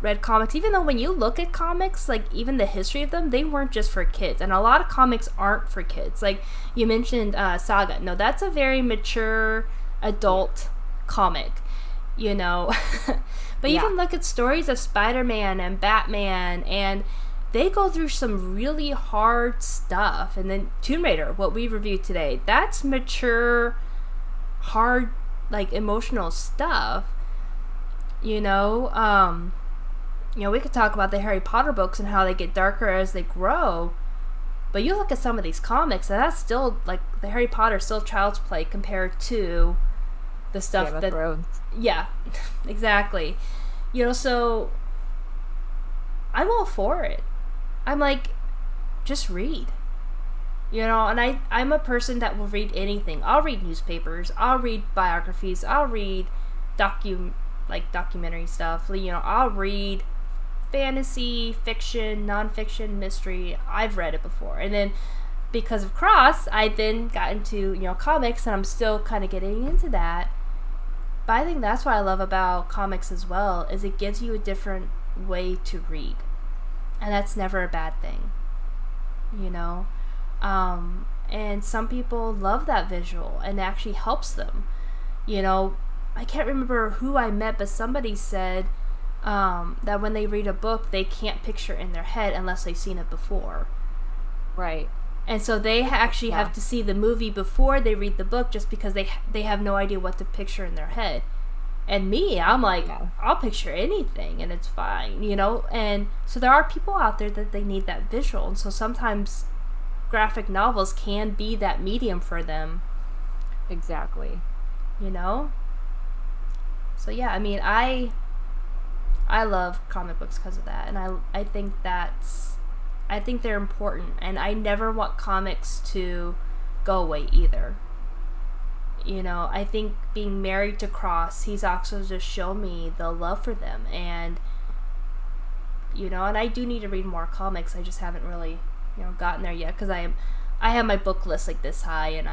read comics, even though when you look at comics, like, even the history of them, they weren't just for kids, and a lot of comics aren't for kids. Like, you mentioned Saga. No, that's a very mature adult comic, you know. But even look at stories of Spider-Man and Batman, and they go through some really hard stuff. And then Tomb Raider, what we reviewed today, that's mature, hard, like, emotional stuff. You know, we could talk about the Harry Potter books and how they get darker as they grow. But you look at some of these comics, and that's still, like, the Harry Potter still child's play compared to the stuff Game of Thrones. Yeah, exactly. You know, so I'm all for it. I'm like, just read. You know, and I'm a person that will read anything. I'll read newspapers. I'll read biographies. I'll read documentary stuff. You know, I'll read fantasy, fiction, nonfiction, mystery. I've read it before. And then because of Cross, I then got into, you know, comics, and I'm still kind of getting into that. But I think that's what I love about comics as well, is it gives you a different way to read. And that's never a bad thing. You know? And some people love that visual, and it actually helps them. You know, I can't remember who I met, but somebody said that when they read a book, they can't picture it in their head unless they've seen it before. Right. And so they actually have to see the movie before they read the book, just because they have no idea what to picture in their head. And me, I'm like, I'll picture anything, and it's fine, you know? And so there are people out there that they need that visual, and so sometimes graphic novels can be that medium for them. Exactly. You know? So yeah, I mean, I love comic books because of that, and I think they're important, and I never want comics to go away either. You know, I think being married to Cross, he's also just shown me the love for them, and you know, and I do need to read more comics. I just haven't really, you know, gotten there yet, because I have my book list like this high, and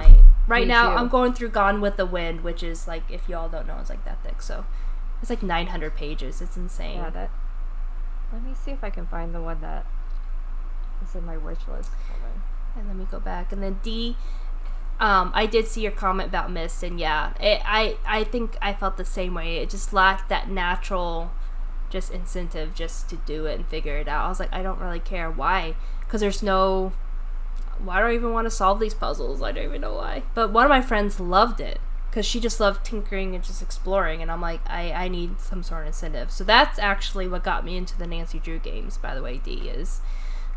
right now I'm going through Gone with the Wind, which is like, if y'all don't know, it's like that thick. So it's like 900 pages. It's insane. Yeah, let me see if I can find the one that is in my wish list. And let me go back. And then D, I did see your comment about Mist, and yeah, I think I felt the same way. It just lacked that natural just incentive just to do it and figure it out. I was like, I don't really care. Why? Because why do I even want to solve these puzzles? I don't even know why. But one of my friends loved it, because she just loved tinkering and just exploring, and I'm like, I need some sort of incentive. So that's actually what got me into the Nancy Drew games, by the way, D, is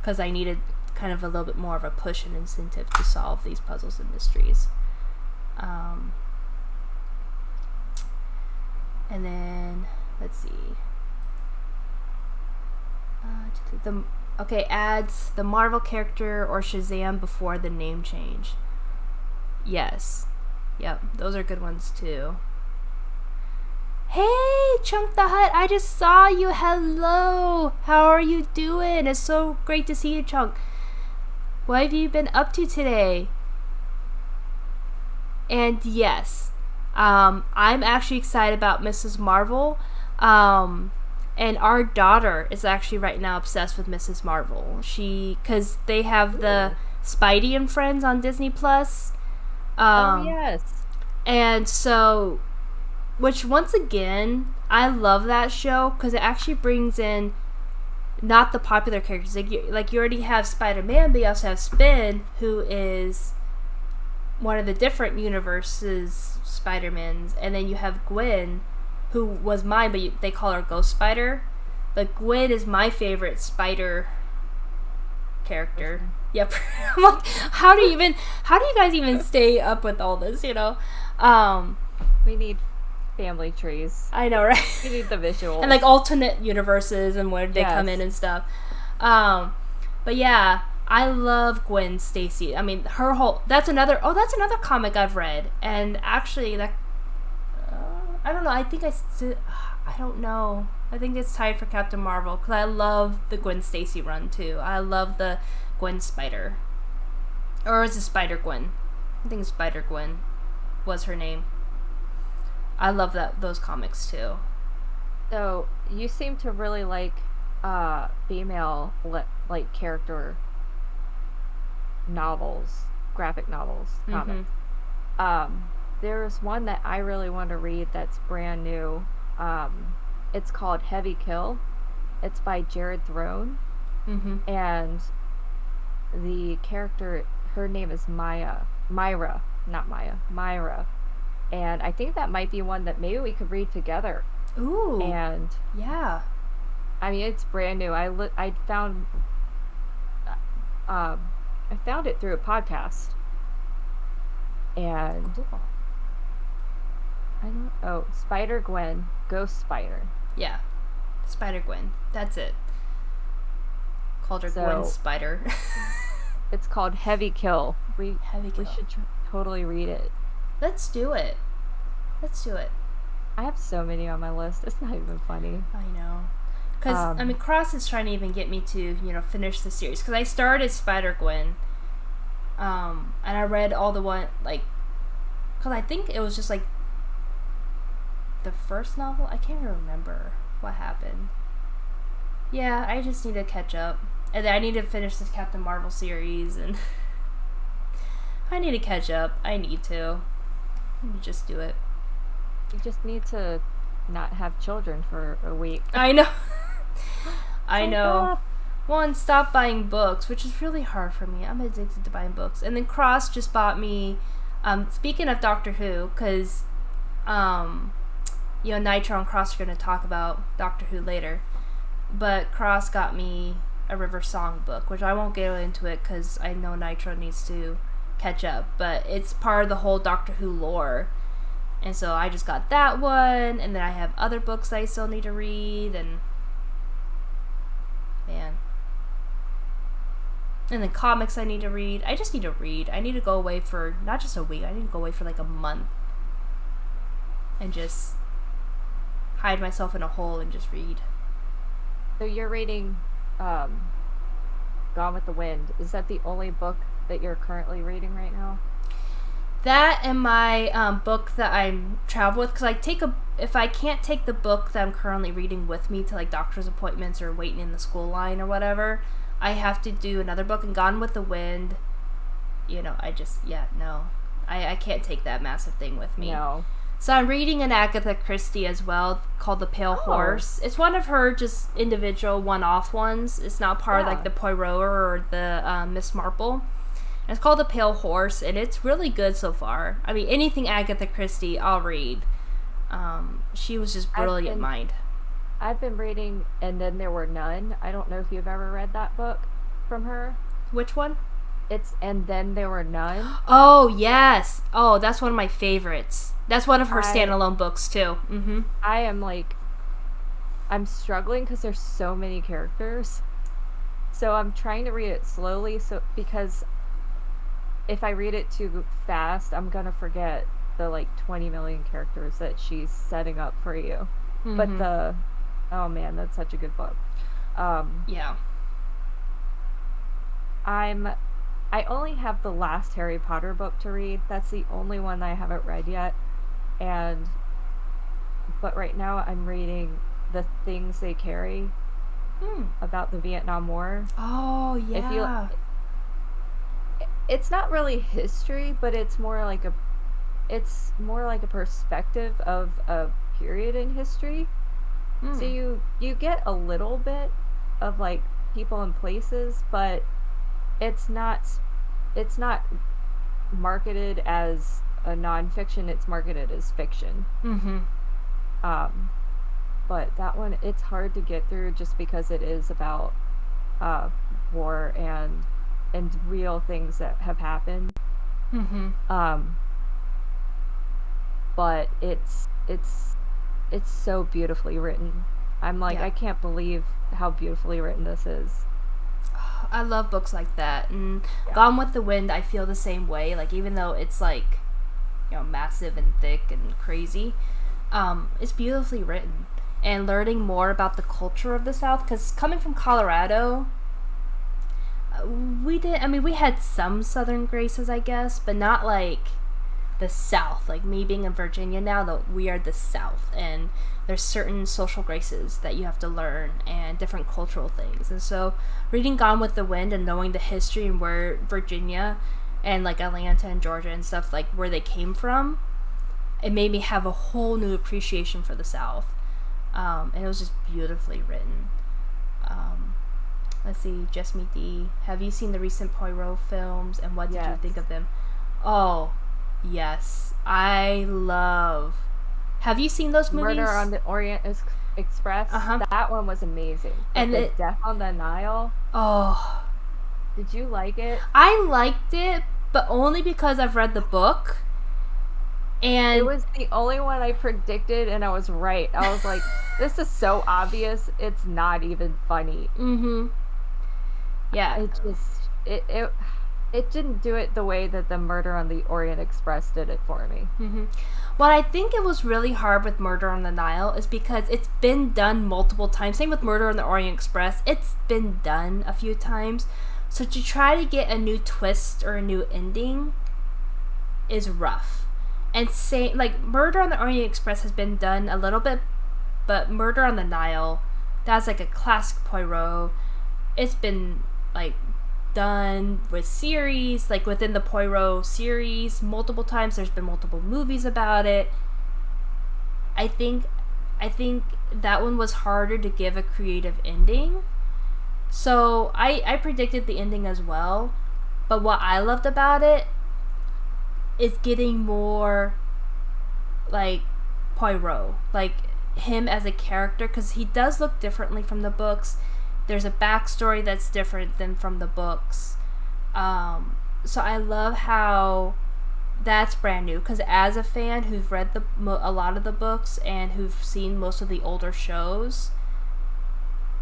because I needed kind of a little bit more of a push and incentive to solve these puzzles and mysteries. And then, let's see. Adds the Marvel character or Shazam before the name change. Yes. Yep, those are good ones too. Hey, Chunk the Hut, I just saw you. Hello. How are you doing? It's so great to see you, Chunk. What have you been up to today? And yes, I'm actually excited about Mrs. Marvel. And our daughter is actually right now obsessed with Mrs. Marvel. Because they have the Spidey and Friends on Disney Plus. Oh, yes. And so, which once again, I love that show, because it actually brings in not the popular characters. Like you already have Spider-Man, but you also have Spin, who is one of the different universes Spider-Mans. And then you have Gwen, who was mine, but they call her Ghost Spider. But Gwen is my favorite Spider character. Yep. I'm like, how do you guys even stay up with all this, you know? We need family trees. I know, right? We need the visuals. And like alternate universes and where they come in and stuff. But yeah, I love Gwen Stacy. I mean, that's another comic I've read. And actually that I don't know. I don't know. I think it's tied for Captain Marvel, because I love the Gwen Stacy run too. I love the Gwen Spider. Or is it Spider Gwen? I think Spider Gwen was her name. I love those comics too. So you seem to really like female like character novels, graphic novels, comics. There's one that I really want to read that's brand new. It's called Heavy Kill. It's by Jared Throne. And the character, her name is Myra. And I think that might be one that maybe we could read together. Ooh. And yeah. I mean, it's brand new. I found it through a podcast. And cool. Spider Gwen, Ghost Spider. Yeah. Spider Gwen. That's it. Called her Gwen Spider. It's called Heavy Kill. Heavy Kill. We should totally read it. Let's do it. I have so many on my list. It's not even funny. I know. Because, Cross is trying to even get me to, finish the series. Because I started Spider-Gwen. And I read all the one, because I think it was just, the first novel. I can't remember what happened. Yeah, I just need to catch up. And then I need to finish this Captain Marvel series. And I need to catch up. I need to. Just do it. You just need to not have children for a week. I know. I know. One, stop buying books, which is really hard for me. I'm addicted to buying books. And then Cross just bought me, speaking of Doctor Who, because, Nitro and Cross are going to talk about Doctor Who later. But Cross got me a River Song book, which I won't get into it because I know Nitro needs to catch up. But it's part of the whole Doctor Who lore. And so I just got that one, and then I have other books I still need to read, and man. And then comics I need to read. I just need to read. I need to go away for, not just a week, I need to go away for a month. And just hide myself in a hole and just read. So you're reading Gone with the Wind. Is that the only book that you're currently reading right now? That and my book that I travel with, because if I can't take the book that I'm currently reading with me to doctor's appointments or waiting in the school line or whatever, I have to do another book. And Gone with the Wind, I can't take that massive thing with me. No. So I'm reading an Agatha Christie as well called The Pale Horse. It's one of her just individual one-off ones. It's not part of the Poirot or the Miss Marple. And it's called The Pale Horse, and it's really good so far. I mean, anything Agatha Christie, I'll read. She was just brilliant mind. I've been reading And Then There Were None. I don't know if you've ever read that book from her. Which one? It's And Then There Were None. Oh, yes. Oh, that's one of my favorites. That's one of her standalone books, too. Mm-hmm. I am I'm struggling because there's so many characters. So I'm trying to read it slowly because if I read it too fast, I'm going to forget the 20 million characters that she's setting up for you. Mm-hmm. But oh man, that's such a good book. Yeah. I only have the last Harry Potter book to read. That's the only one I haven't read yet. But right now I'm reading The Things They Carry about the Vietnam War. Oh, yeah. It's not really history, but it's more like a perspective of a period in history. So you get a little bit of people and places, but it's not marketed as a nonfiction. It's marketed as fiction. Mm-hmm. But that one, it's hard to get through just because it is about war and real things that have happened. Mm-hmm. But it's so beautifully written. I'm I can't believe how beautifully written this is. I love books like that. And Gone with the Wind, I feel the same way. Even though it's massive and thick and crazy, it's beautifully written. And learning more about the culture of the South, because coming from Colorado, we had some Southern graces, I guess, but not the South. Me being in Virginia now, we are the South, and there's certain social graces that you have to learn and different cultural things. And so reading Gone with the Wind and knowing the history and where Virginia and Atlanta and Georgia and stuff, where they came from, it made me have a whole new appreciation for the South. And it was just beautifully written. Let's see, Just Meet Dee. Have you seen the recent Poirot films, and what did you think of them? Oh, yes. I love... Have you seen those movies? Murder on the Orient Express? Uh-huh. That one was amazing. And Death on the Nile? Oh. Did you like it? I liked it, but only because I've read the book. And it was the only one I predicted, and I was right. I was like, this is so obvious, it's not even funny. Mm-hmm. Yeah. It it didn't do it the way that the Murder on the Orient Express did it for me. Mm-hmm. What I think it was really hard with Murder on the Nile is because it's been done multiple times. Same with Murder on the Orient Express. It's been done a few times. So to try to get a new twist or a new ending is rough. And like Murder on the Orient Express has been done a little bit, but Murder on the Nile, that's like a classic Poirot. It's been like done with series, like within the Poirot series, multiple times. There's been multiple movies about it. I think that one was harder to give a creative ending. So I predicted the ending as well. But what I loved about it is getting more like Poirot, like him as a character, because he does look differently from the books. There's a backstory that's different than from the books. So I love how that's brand new, because as a fan who've read a lot of the books and who've seen most of the older shows,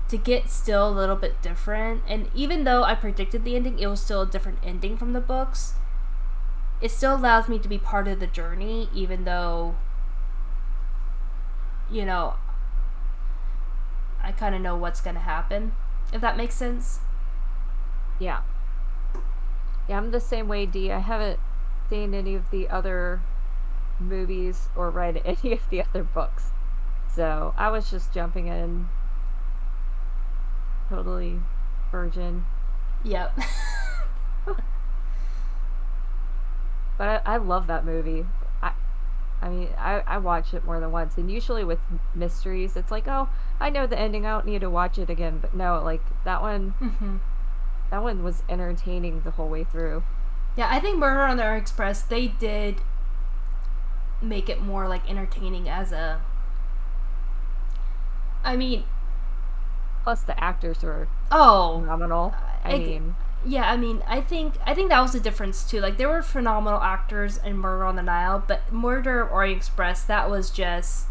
to get still a little bit different, and even though I predicted the ending, it was still a different ending from the books. It still allows me to be part of the journey, even though, you know, I kind of know what's going to happen, if that makes sense. Yeah. Yeah, I'm the same way, Dee. I haven't seen any of the other movies or read any of the other books. So I was just jumping in. Totally virgin. Yep. But I love that movie. I mean, I watch it more than once. And usually with mysteries, it's like, oh, I know the ending. I don't need to watch it again. But no, like, that one... Mm-hmm. That one was entertaining the whole way through. Yeah, I think Murder on the Orient Express, they did make it more, like, entertaining as a... I mean... Plus the actors were phenomenal. I mean... Yeah, I mean, I think that was the difference, too. Like, there were phenomenal actors in Murder on the Nile, but Murder on Orient Express, that was just...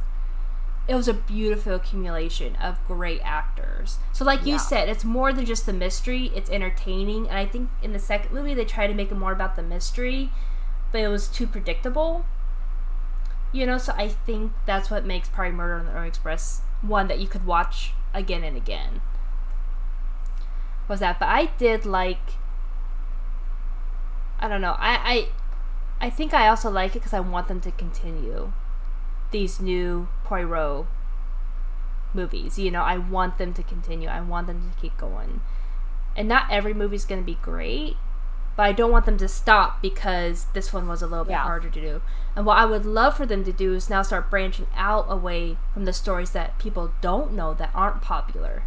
It was a beautiful accumulation of great actors. So like you said, it's more than just the mystery, it's entertaining. And I think in the second movie, they tried to make it more about the mystery, but it was too predictable. You know, so I think that's what makes probably Murder on the Orient Express one that you could watch again and again. Was that? But I did like... I don't know. I think I also like it because I want them to continue these new Poirot movies. You know, I want them to continue. I want them to keep going. And not every movie's going to be great, but I don't want them to stop because this one was a little bit harder to do. And what I would love for them to do is now start branching out away from the stories that people don't know, that aren't popular.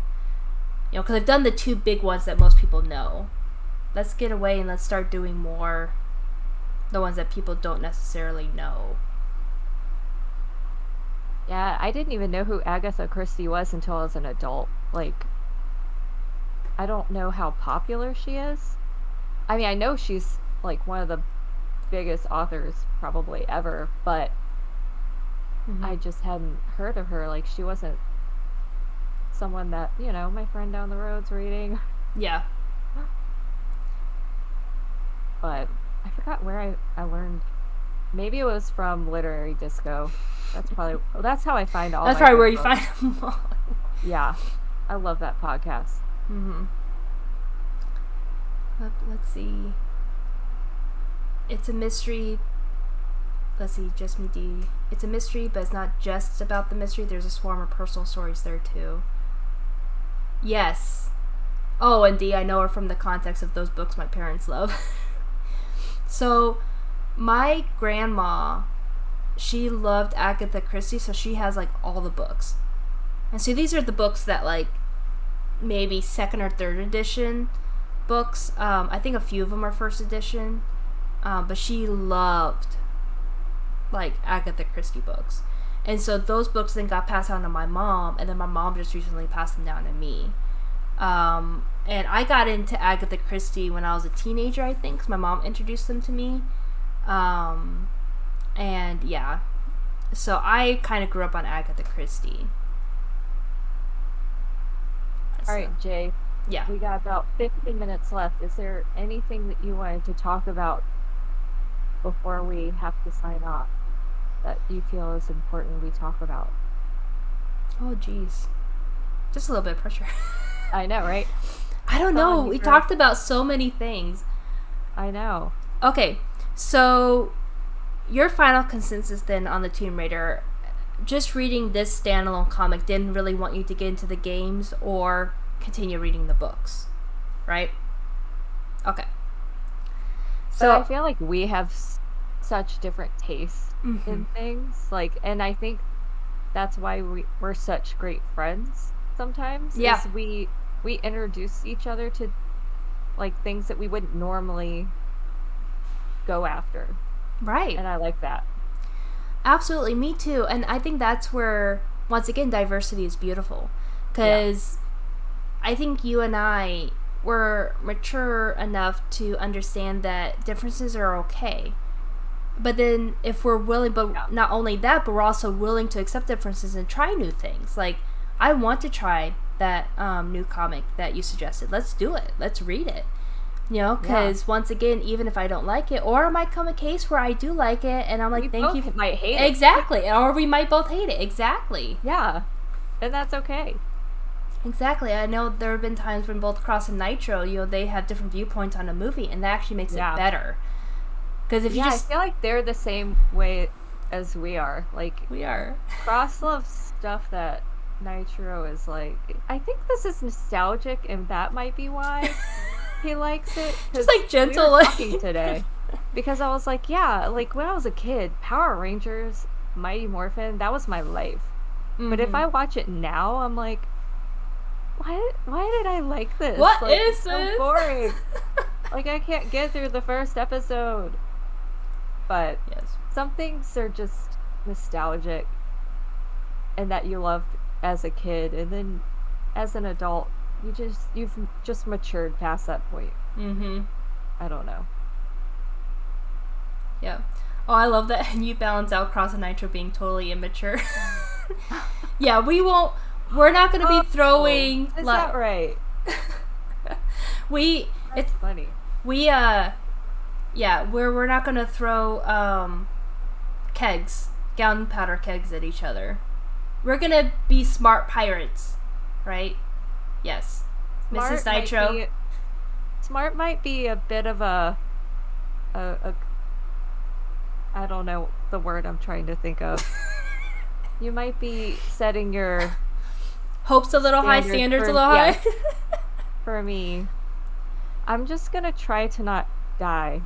You know, because I've done the two big ones that most people know. Let's get away and let's start doing more the ones that people don't necessarily know. Yeah, I didn't even know who Agatha Christie was until I was an adult. Like, I don't know how popular she is. I mean, I know she's, like, one of the biggest authors probably ever, but I just hadn't heard of her. Like, she wasn't someone that, you know, my friend down the road's reading. Yeah. But I forgot where I learned. Maybe it was from Literary Disco. That's probably... Well, that's how I find all That's my probably where you books. find them all. Yeah. I love that podcast. Let's see. It's a mystery. Let's see, Just Me D. It's a mystery, but it's not just about the mystery. There's a swarm of personal stories there, too. Yes. Oh, and D, I know her from the context of those books my parents love. So, my grandma, she loved Agatha Christie, so she has, like, all the books. And so these are the books that, like, maybe second or third edition books. I think a few of them are first edition. But she loved, like, Agatha Christie books. And so those books then got passed on to my mom, and then my mom just recently passed them down to me. And I got into Agatha Christie when I was a teenager, I think, because my mom introduced them to me. And yeah, so I kind of grew up on Agatha Christie. All right, Jay, Yeah. We got about 15 minutes left. Is there anything that you wanted to talk about before we have to sign off that you feel is important we talk about? Oh, jeez. Just a little bit of pressure. I know, right? I don't know. We talked about so many things. I know. Okay, so your final consensus then on the Tomb Raider, just reading this standalone comic didn't really want you to get into the games or continue reading the books, right? Okay. So I feel like we have such different tastes in things, like, and I think that's why we're such great friends sometimes. Yeah. Is we introduce each other to like things that we wouldn't normally go after. Right. And I like that. Absolutely, me too. And I think that's where, once again, diversity is beautiful. Because I think you and I were mature enough to understand that differences are okay. But then if we're willing, but not only that, but we're also willing to accept differences and try new things. Like, I want to try that new comic that you suggested. Let's do it. Let's read it. You know, because once again, even if I don't like it, or it might come a case where I do like it, and I'm like, thank you. We might hate it. Exactly. Or we might both hate it. Exactly. Yeah. And that's okay. Exactly. I know there have been times when both Cross and Nitro, you know, they have different viewpoints on a movie, and that actually makes it better. Because if you just... I feel like they're the same way as we are. Like, we are. Cross loves stuff that Nitro is like, I think this is nostalgic, and that might be why he likes it. Just like gentle. We were talking today. Because I was like, yeah, like when I was a kid, Power Rangers, Mighty Morphin, that was my life. Mm-hmm. But if I watch it now, I'm like, why did I like this? What like, is it's this? So boring. Like, I can't get through the first episode. But some things are just nostalgic and that you loved as a kid, and then as an adult you've just matured past that point. I don't know. Yeah. Oh, I love that you balance out Cross and Nitro being totally immature. Yeah, we're not going to be throwing... Is that right? That's funny. We're not going to throw kegs, gunpowder kegs at each other. We're going to be smart pirates, right? Yes. Smart Mrs. Nitro. Smart might be a bit of a I don't know the word I'm trying to think of. You might be setting your hopes a little high, standards a little high. For me, I'm just gonna try to not die.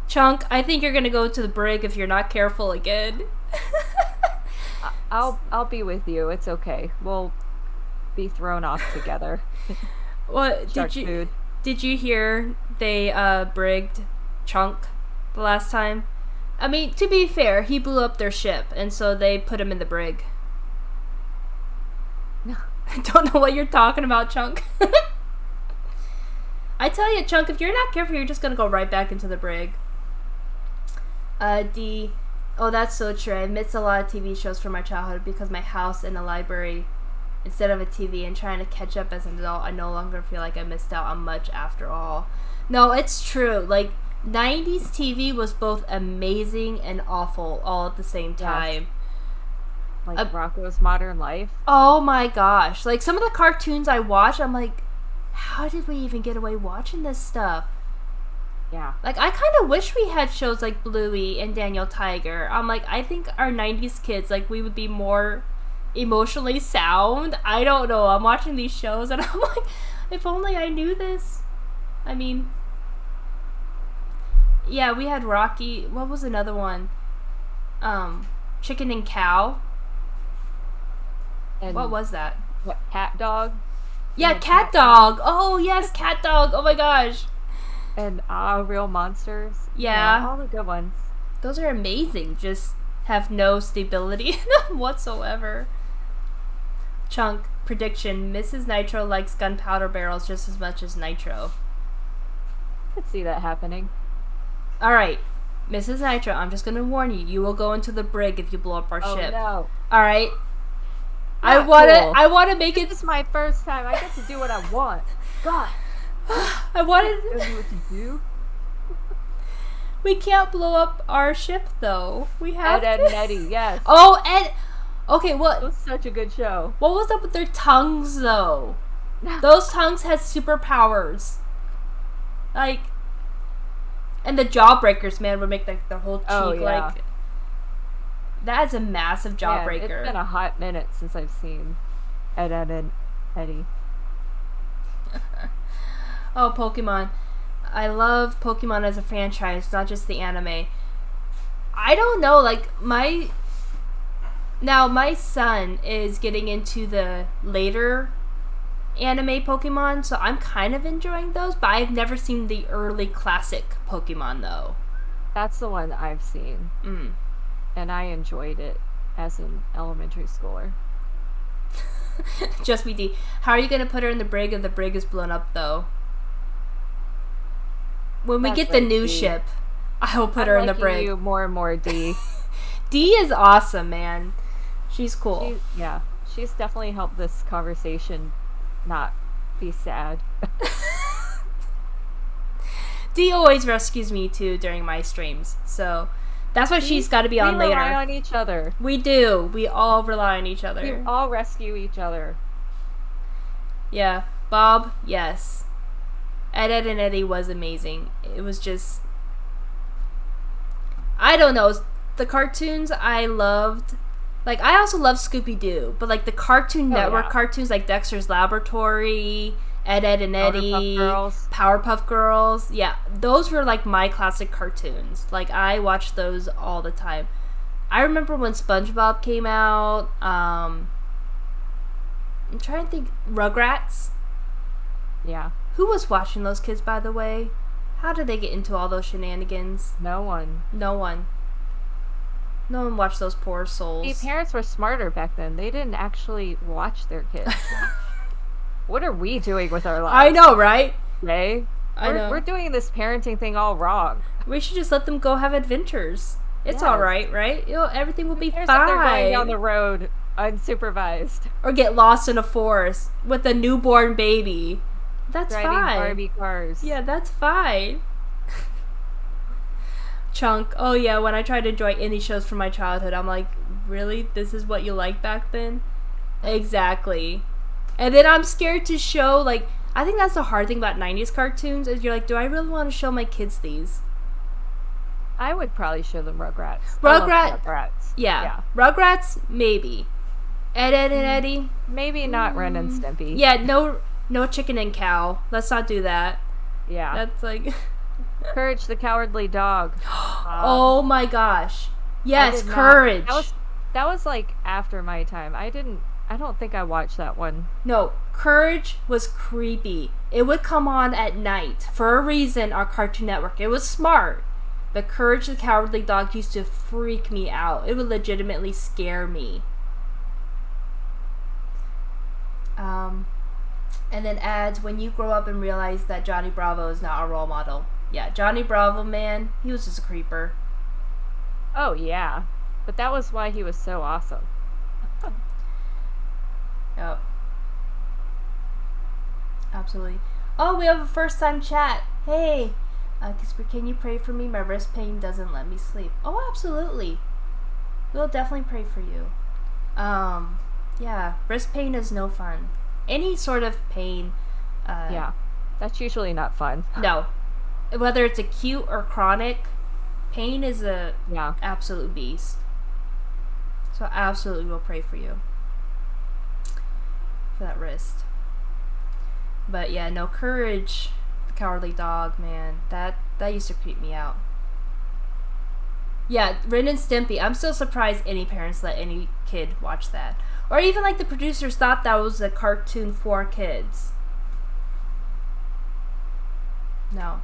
Chunk, I think you're gonna go to the brig if you're not careful again. I'll be with you. It's okay. We'll be thrown off together. What did you hear they brigged Chunk the last time? I mean, to be fair, he blew up their ship, and so they put him in the brig. I don't know what you're talking about, Chunk. I tell you, Chunk, if you're not careful, you're just gonna go right back into the brig. Oh, that's so true. I missed a lot of TV shows from my childhood because my house and a library instead of a TV, and trying to catch up as an adult, I no longer feel like I missed out on much after all. No, it's true. Like, 90s TV was both amazing and awful all at the same time. Yes. Like Rocko's Modern Life. Oh my gosh. Like, some of the cartoons I watched, I'm like, how did we even get away watching this stuff? Yeah. Like, I kind of wish we had shows like Bluey and Daniel Tiger. I'm like, I think our 90s kids, like, we would be more emotionally sound. I don't know. I'm watching these shows and I'm like, if only I knew this. I mean, yeah, we had Rocky. What was another one? Chicken and Cow. And what was that? What, Cat Dog? Yeah, Cat Dog. Oh, yes, Cat Dog. Oh my gosh. And Real Monsters. Yeah. All the good ones. Those are amazing. Just have no stability whatsoever. Chunk, prediction. Mrs. Nitro likes gunpowder barrels just as much as Nitro. I could see that happening. Alright. Mrs. Nitro, I'm just going to warn you. You will go into the brig if you blow up our ship. Oh, no. Alright? I want to make it. This is my first time. I get to do what I want. God. I wanted. Do what you do. We can't blow up our ship though. We have Ed and Eddie, yes. Oh, Ed. Okay, what? It was such a good show. What was up with their tongues though? Those tongues had superpowers. Like, and the jawbreakers, man, would make like the whole cheek like. That is a massive jawbreaker. It's been a hot minute since I've seen Ed and Eddie. Oh, Pokemon. I love Pokemon as a franchise, not just the anime. I don't know, like, my son is getting into the later anime Pokemon, so I'm kind of enjoying those, but I've never seen the early classic Pokemon, though. That's the one I've seen. And I enjoyed it as an elementary schooler. Just BD. How are you going to put her in the brig if the brig is blown up, though? When we get the new ship, I will put her in the brig. You more and more, D. D is awesome, man. She's cool. She's definitely helped this conversation not be sad. D always rescues me, too, during my streams. So, that's why she's got to be on later. We rely on each other. We do. We all rely on each other. We all rescue each other. Yeah. Bob, yes. Ed and Eddie was amazing. It was just... I don't know. The cartoons I loved... Like, I also love Scooby-Doo. But, like, the Cartoon Network cartoons, like Dexter's Laboratory, Ed and Eddie, Powerpuff Girls. Yeah, those were, like, my classic cartoons. Like, I watched those all the time. I remember when SpongeBob came out. I'm trying to think. Rugrats? Yeah. Who was watching those kids, by the way? How did they get into all those shenanigans? No one. No one watched those poor souls. See, parents were smarter back then. They didn't actually watch their kids. What are we doing with our lives? I know, right? Right? I know. We're doing this parenting thing all wrong. We should just let them go have adventures. It's all right? Everything will be fine. If they're going down the road unsupervised. Or get lost in a forest with a newborn baby. That's driving fine. Barbie cars. Yeah, that's fine. Chunk. Oh yeah, when I try to enjoy indie shows from my childhood, I'm like, really? This is what you liked back then? Exactly. And then I'm scared to show, like, I think that's the hard thing about 90s cartoons, is you're like, do I really want to show my kids these? I would probably show them Rugrats. Rugrats. Yeah. Rugrats, maybe. Ed and Eddie? Maybe not Ren and Stimpy. Yeah, no chicken and cow. Let's not do that. Yeah. That's like... Courage the Cowardly Dog. Oh my gosh. Yes, Courage. That was like after my time. I don't think I watched that one. No, Courage was creepy. It would come on at night for a reason on Cartoon Network. It was smart. But Courage the Cowardly Dog used to freak me out. It would legitimately scare me. And then adds, when you grow up and realize that Johnny Bravo is not a role model. Yeah, Johnny Bravo, man, he was just a creeper. Oh, yeah. But that was why he was so awesome. Yep. Absolutely. Oh, we have a first-time chat. Hey, can you pray for me? My wrist pain doesn't let me sleep. Oh, absolutely. We'll definitely pray for you. Yeah, wrist pain is no fun. Any sort of pain. Yeah, that's usually not fun. No. Whether it's acute or chronic, pain is a absolute beast. So absolutely we'll pray for you. For that wrist. But yeah, no, Courage, the Cowardly Dog, man. That used to creep me out. Yeah, Ren and Stimpy. I'm still surprised any parents let any kid watch that. Or even like the producers thought that was a cartoon for kids. No.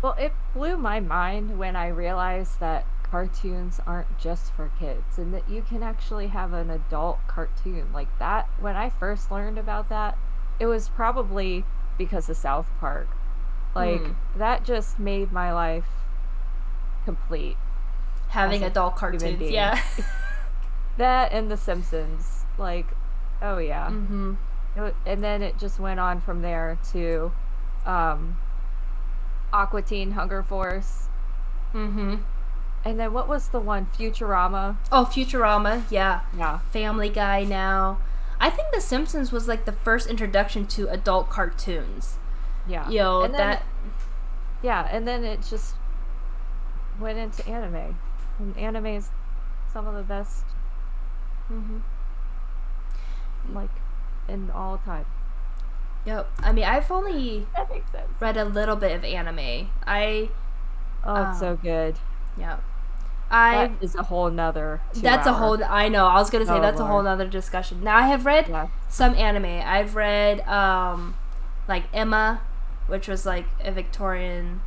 Well, it blew my mind when I realized that cartoons aren't just for kids and that you can actually have an adult cartoon like that. When I first learned about that, it was probably because of South Park. Like, that just made my life complete. Having adult cartoons, yeah. That and The Simpsons. Like, Oh yeah. Mm-hmm. And then it just went on from there to Aqua Teen Hunger Force. Mm-hmm. And then what was the one? Futurama. Oh, Futurama, yeah. Yeah. Family Guy now. I think The Simpsons was like the first introduction to adult cartoons. Yeah. You know, and then, that... Yeah, and then it just went into anime. And anime is some of the best, like, in all time. Yep. I mean, I've only That makes sense. read a little bit of anime. Oh, it's so good. Yeah. That is a whole nother 2 That's hour. a whole... I know. I was going to say that's Lord. a whole nother discussion. Now, I have read some anime. I've read, like, Emma, which was, like, a Victorian,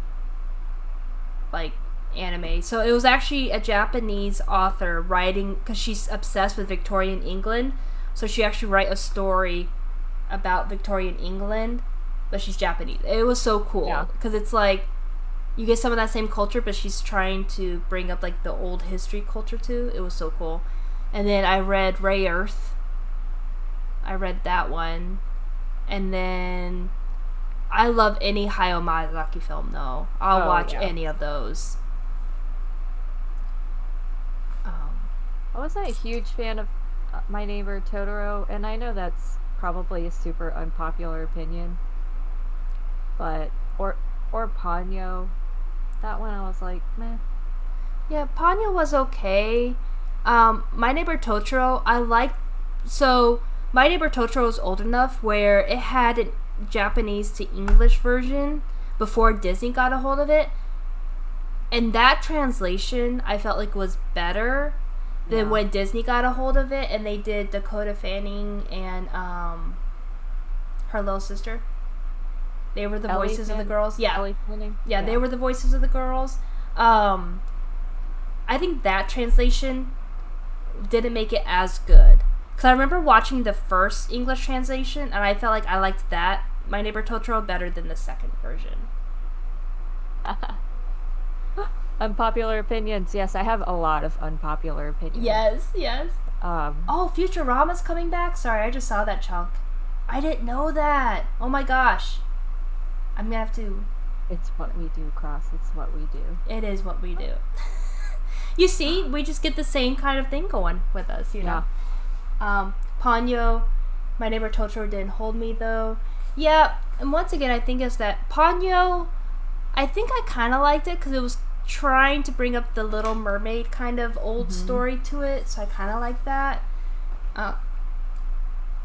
like, anime. So it was actually a Japanese author writing... Because she's obsessed with Victorian England. So she actually wrote a story about Victorian England. But she's Japanese. It was so cool. Because it's, like... You get some of that same culture, but she's trying to bring up, like, the old history culture, too. It was so cool. And then I read Ray Earth. I read that one. And then... I love any Hayao Miyazaki film, though. I'll watch any of those. I wasn't a huge fan of My Neighbor Totoro, and I know that's probably a super unpopular opinion. But... Or Ponyo... That one I was like, meh. Yeah, Ponyo was okay. My Neighbor Totoro, I liked... So, My Neighbor Totoro was old enough where it had a Japanese to English version before Disney got a hold of it. And that translation, I felt like was better than when Disney got a hold of it and they did Dakota Fanning and her little sister. They were the voices of the girls. Yeah. Yeah, they were the voices of the girls. I think that translation didn't make it as good. Because I remember watching the first English translation, and I felt like I liked that, My Neighbor Totoro, better than the second version. Unpopular opinions. Yes, I have a lot of unpopular opinions. Yes. Oh, Futurama's coming back? Sorry, I just saw that chunk. I didn't know that. Oh my gosh. I'm gonna have to... It's what we do, Cross. It's what we do. It is what we do. You see, we just get the same kind of thing going with us, you know? Ponyo, My Neighbor Totoro didn't hold me, though. Yeah, and once again, I think it's that Ponyo, I think I kind of liked it because it was trying to bring up the Little Mermaid kind of old story to it, so I kind of like that.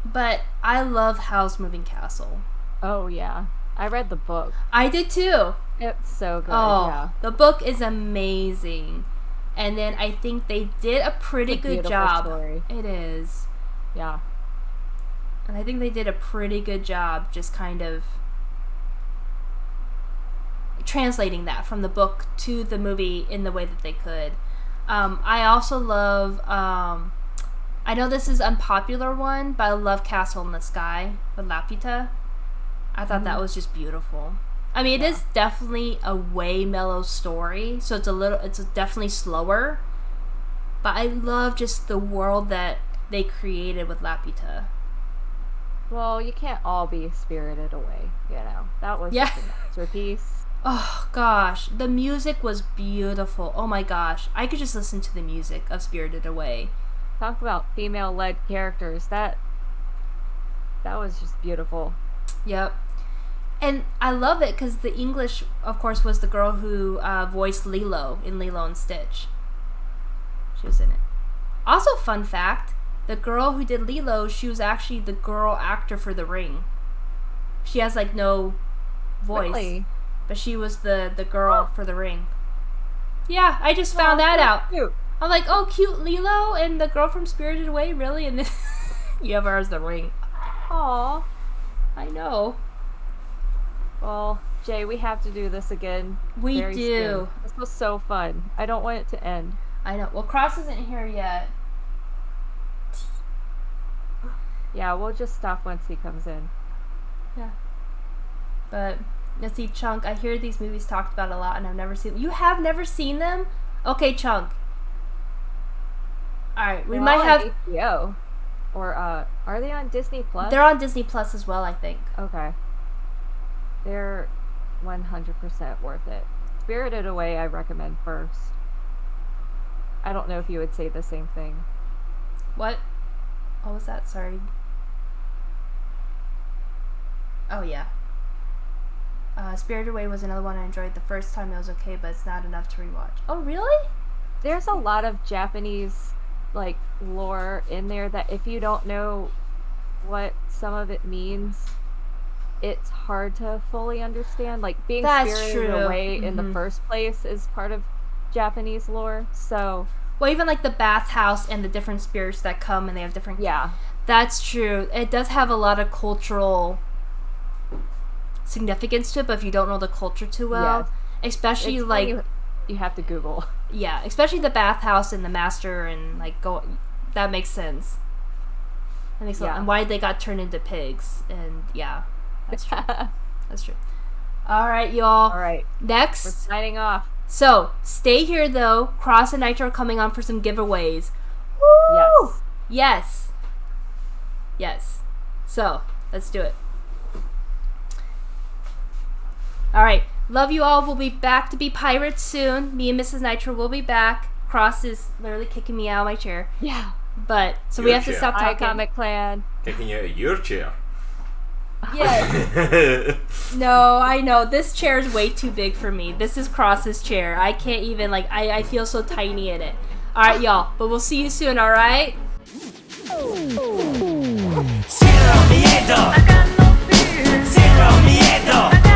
But I love Howl's Moving Castle. Oh, yeah. I read the book. I did too. It's so good. The book is amazing. And then I think they did a pretty good job. Story. It is. Yeah. And I think they did a pretty good job just kind of translating that from the book to the movie in the way that they could. I also love, I know this is an unpopular one, but I love Castle in the Sky with Laputa. I thought that was just beautiful. I mean, it is definitely a way mellow story, so it's definitely slower. But I love just the world that they created with Laputa. Well, you can't all be Spirited Away, you know. That was just a masterpiece. Oh, gosh. The music was beautiful. Oh, my gosh. I could just listen to the music of Spirited Away. Talk about female-led characters. That was just beautiful. Yep. And I love it because the English, of course, was the girl who voiced Lilo in Lilo and Stitch. She was in it. Also, fun fact, the girl who did Lilo, she was actually the girl actor for The Ring. She has, like, no voice. Really? But she was the girl for The Ring. Yeah, I just found that out. Cute. I'm like, oh, cute Lilo and the girl from Spirited Away, really? And then you have her as The Ring. Aw. I know. Well, Jay, we have to do this again. We very do. Soon. This was so fun. I don't want it to end. I know. Well, Cross isn't here yet. Yeah, we'll just stop once he comes in. Yeah. But, let's see, Chunk, I hear these movies talked about a lot and I've never seen them. You have never seen them? Okay, Chunk. Alright, we might have... HBO. Or are they on Disney Plus? They're on Disney Plus as well, I think. Okay. They're 100% worth it. Spirited Away, I recommend first. I don't know if you would say the same thing. What was that? Sorry. Oh, yeah. Spirited Away was another one I enjoyed the first time. It was okay, but it's not enough to rewatch. Oh, really? There's a lot of Japanese, like, lore in there that if you don't know what some of it means, it's hard to fully understand. Like, being spirited away in the first place is part of Japanese lore, so... Well, even, like, the bathhouse and the different spirits that come and they have different... Yeah. That's true. It does have a lot of cultural significance to it, but if you don't know the culture too well, especially, it's like... You have to Google. Yeah, especially the bathhouse and the master and, like, that makes sense. That makes sense. And why they got turned into pigs. And, yeah, that's true. That's true. All right, y'all. All right. Next. We're signing off. So, stay here, though. Cross and Nitro are coming on for some giveaways. Woo! Yes. Yes. So, let's do it. All right. Love you all. We'll be back to be pirates soon. Me and Mrs. Nitro will be back. Cross is literally kicking me out of my chair. Yeah. But, so we have to stop talking. Comic Clan. Kicking you out of your chair. Yeah. No, I know. This chair is way too big for me. This is Cross's chair. I can't even, like, I feel so tiny in it. All right, y'all. But we'll see you soon, all right? Zero miedo. Zero miedo.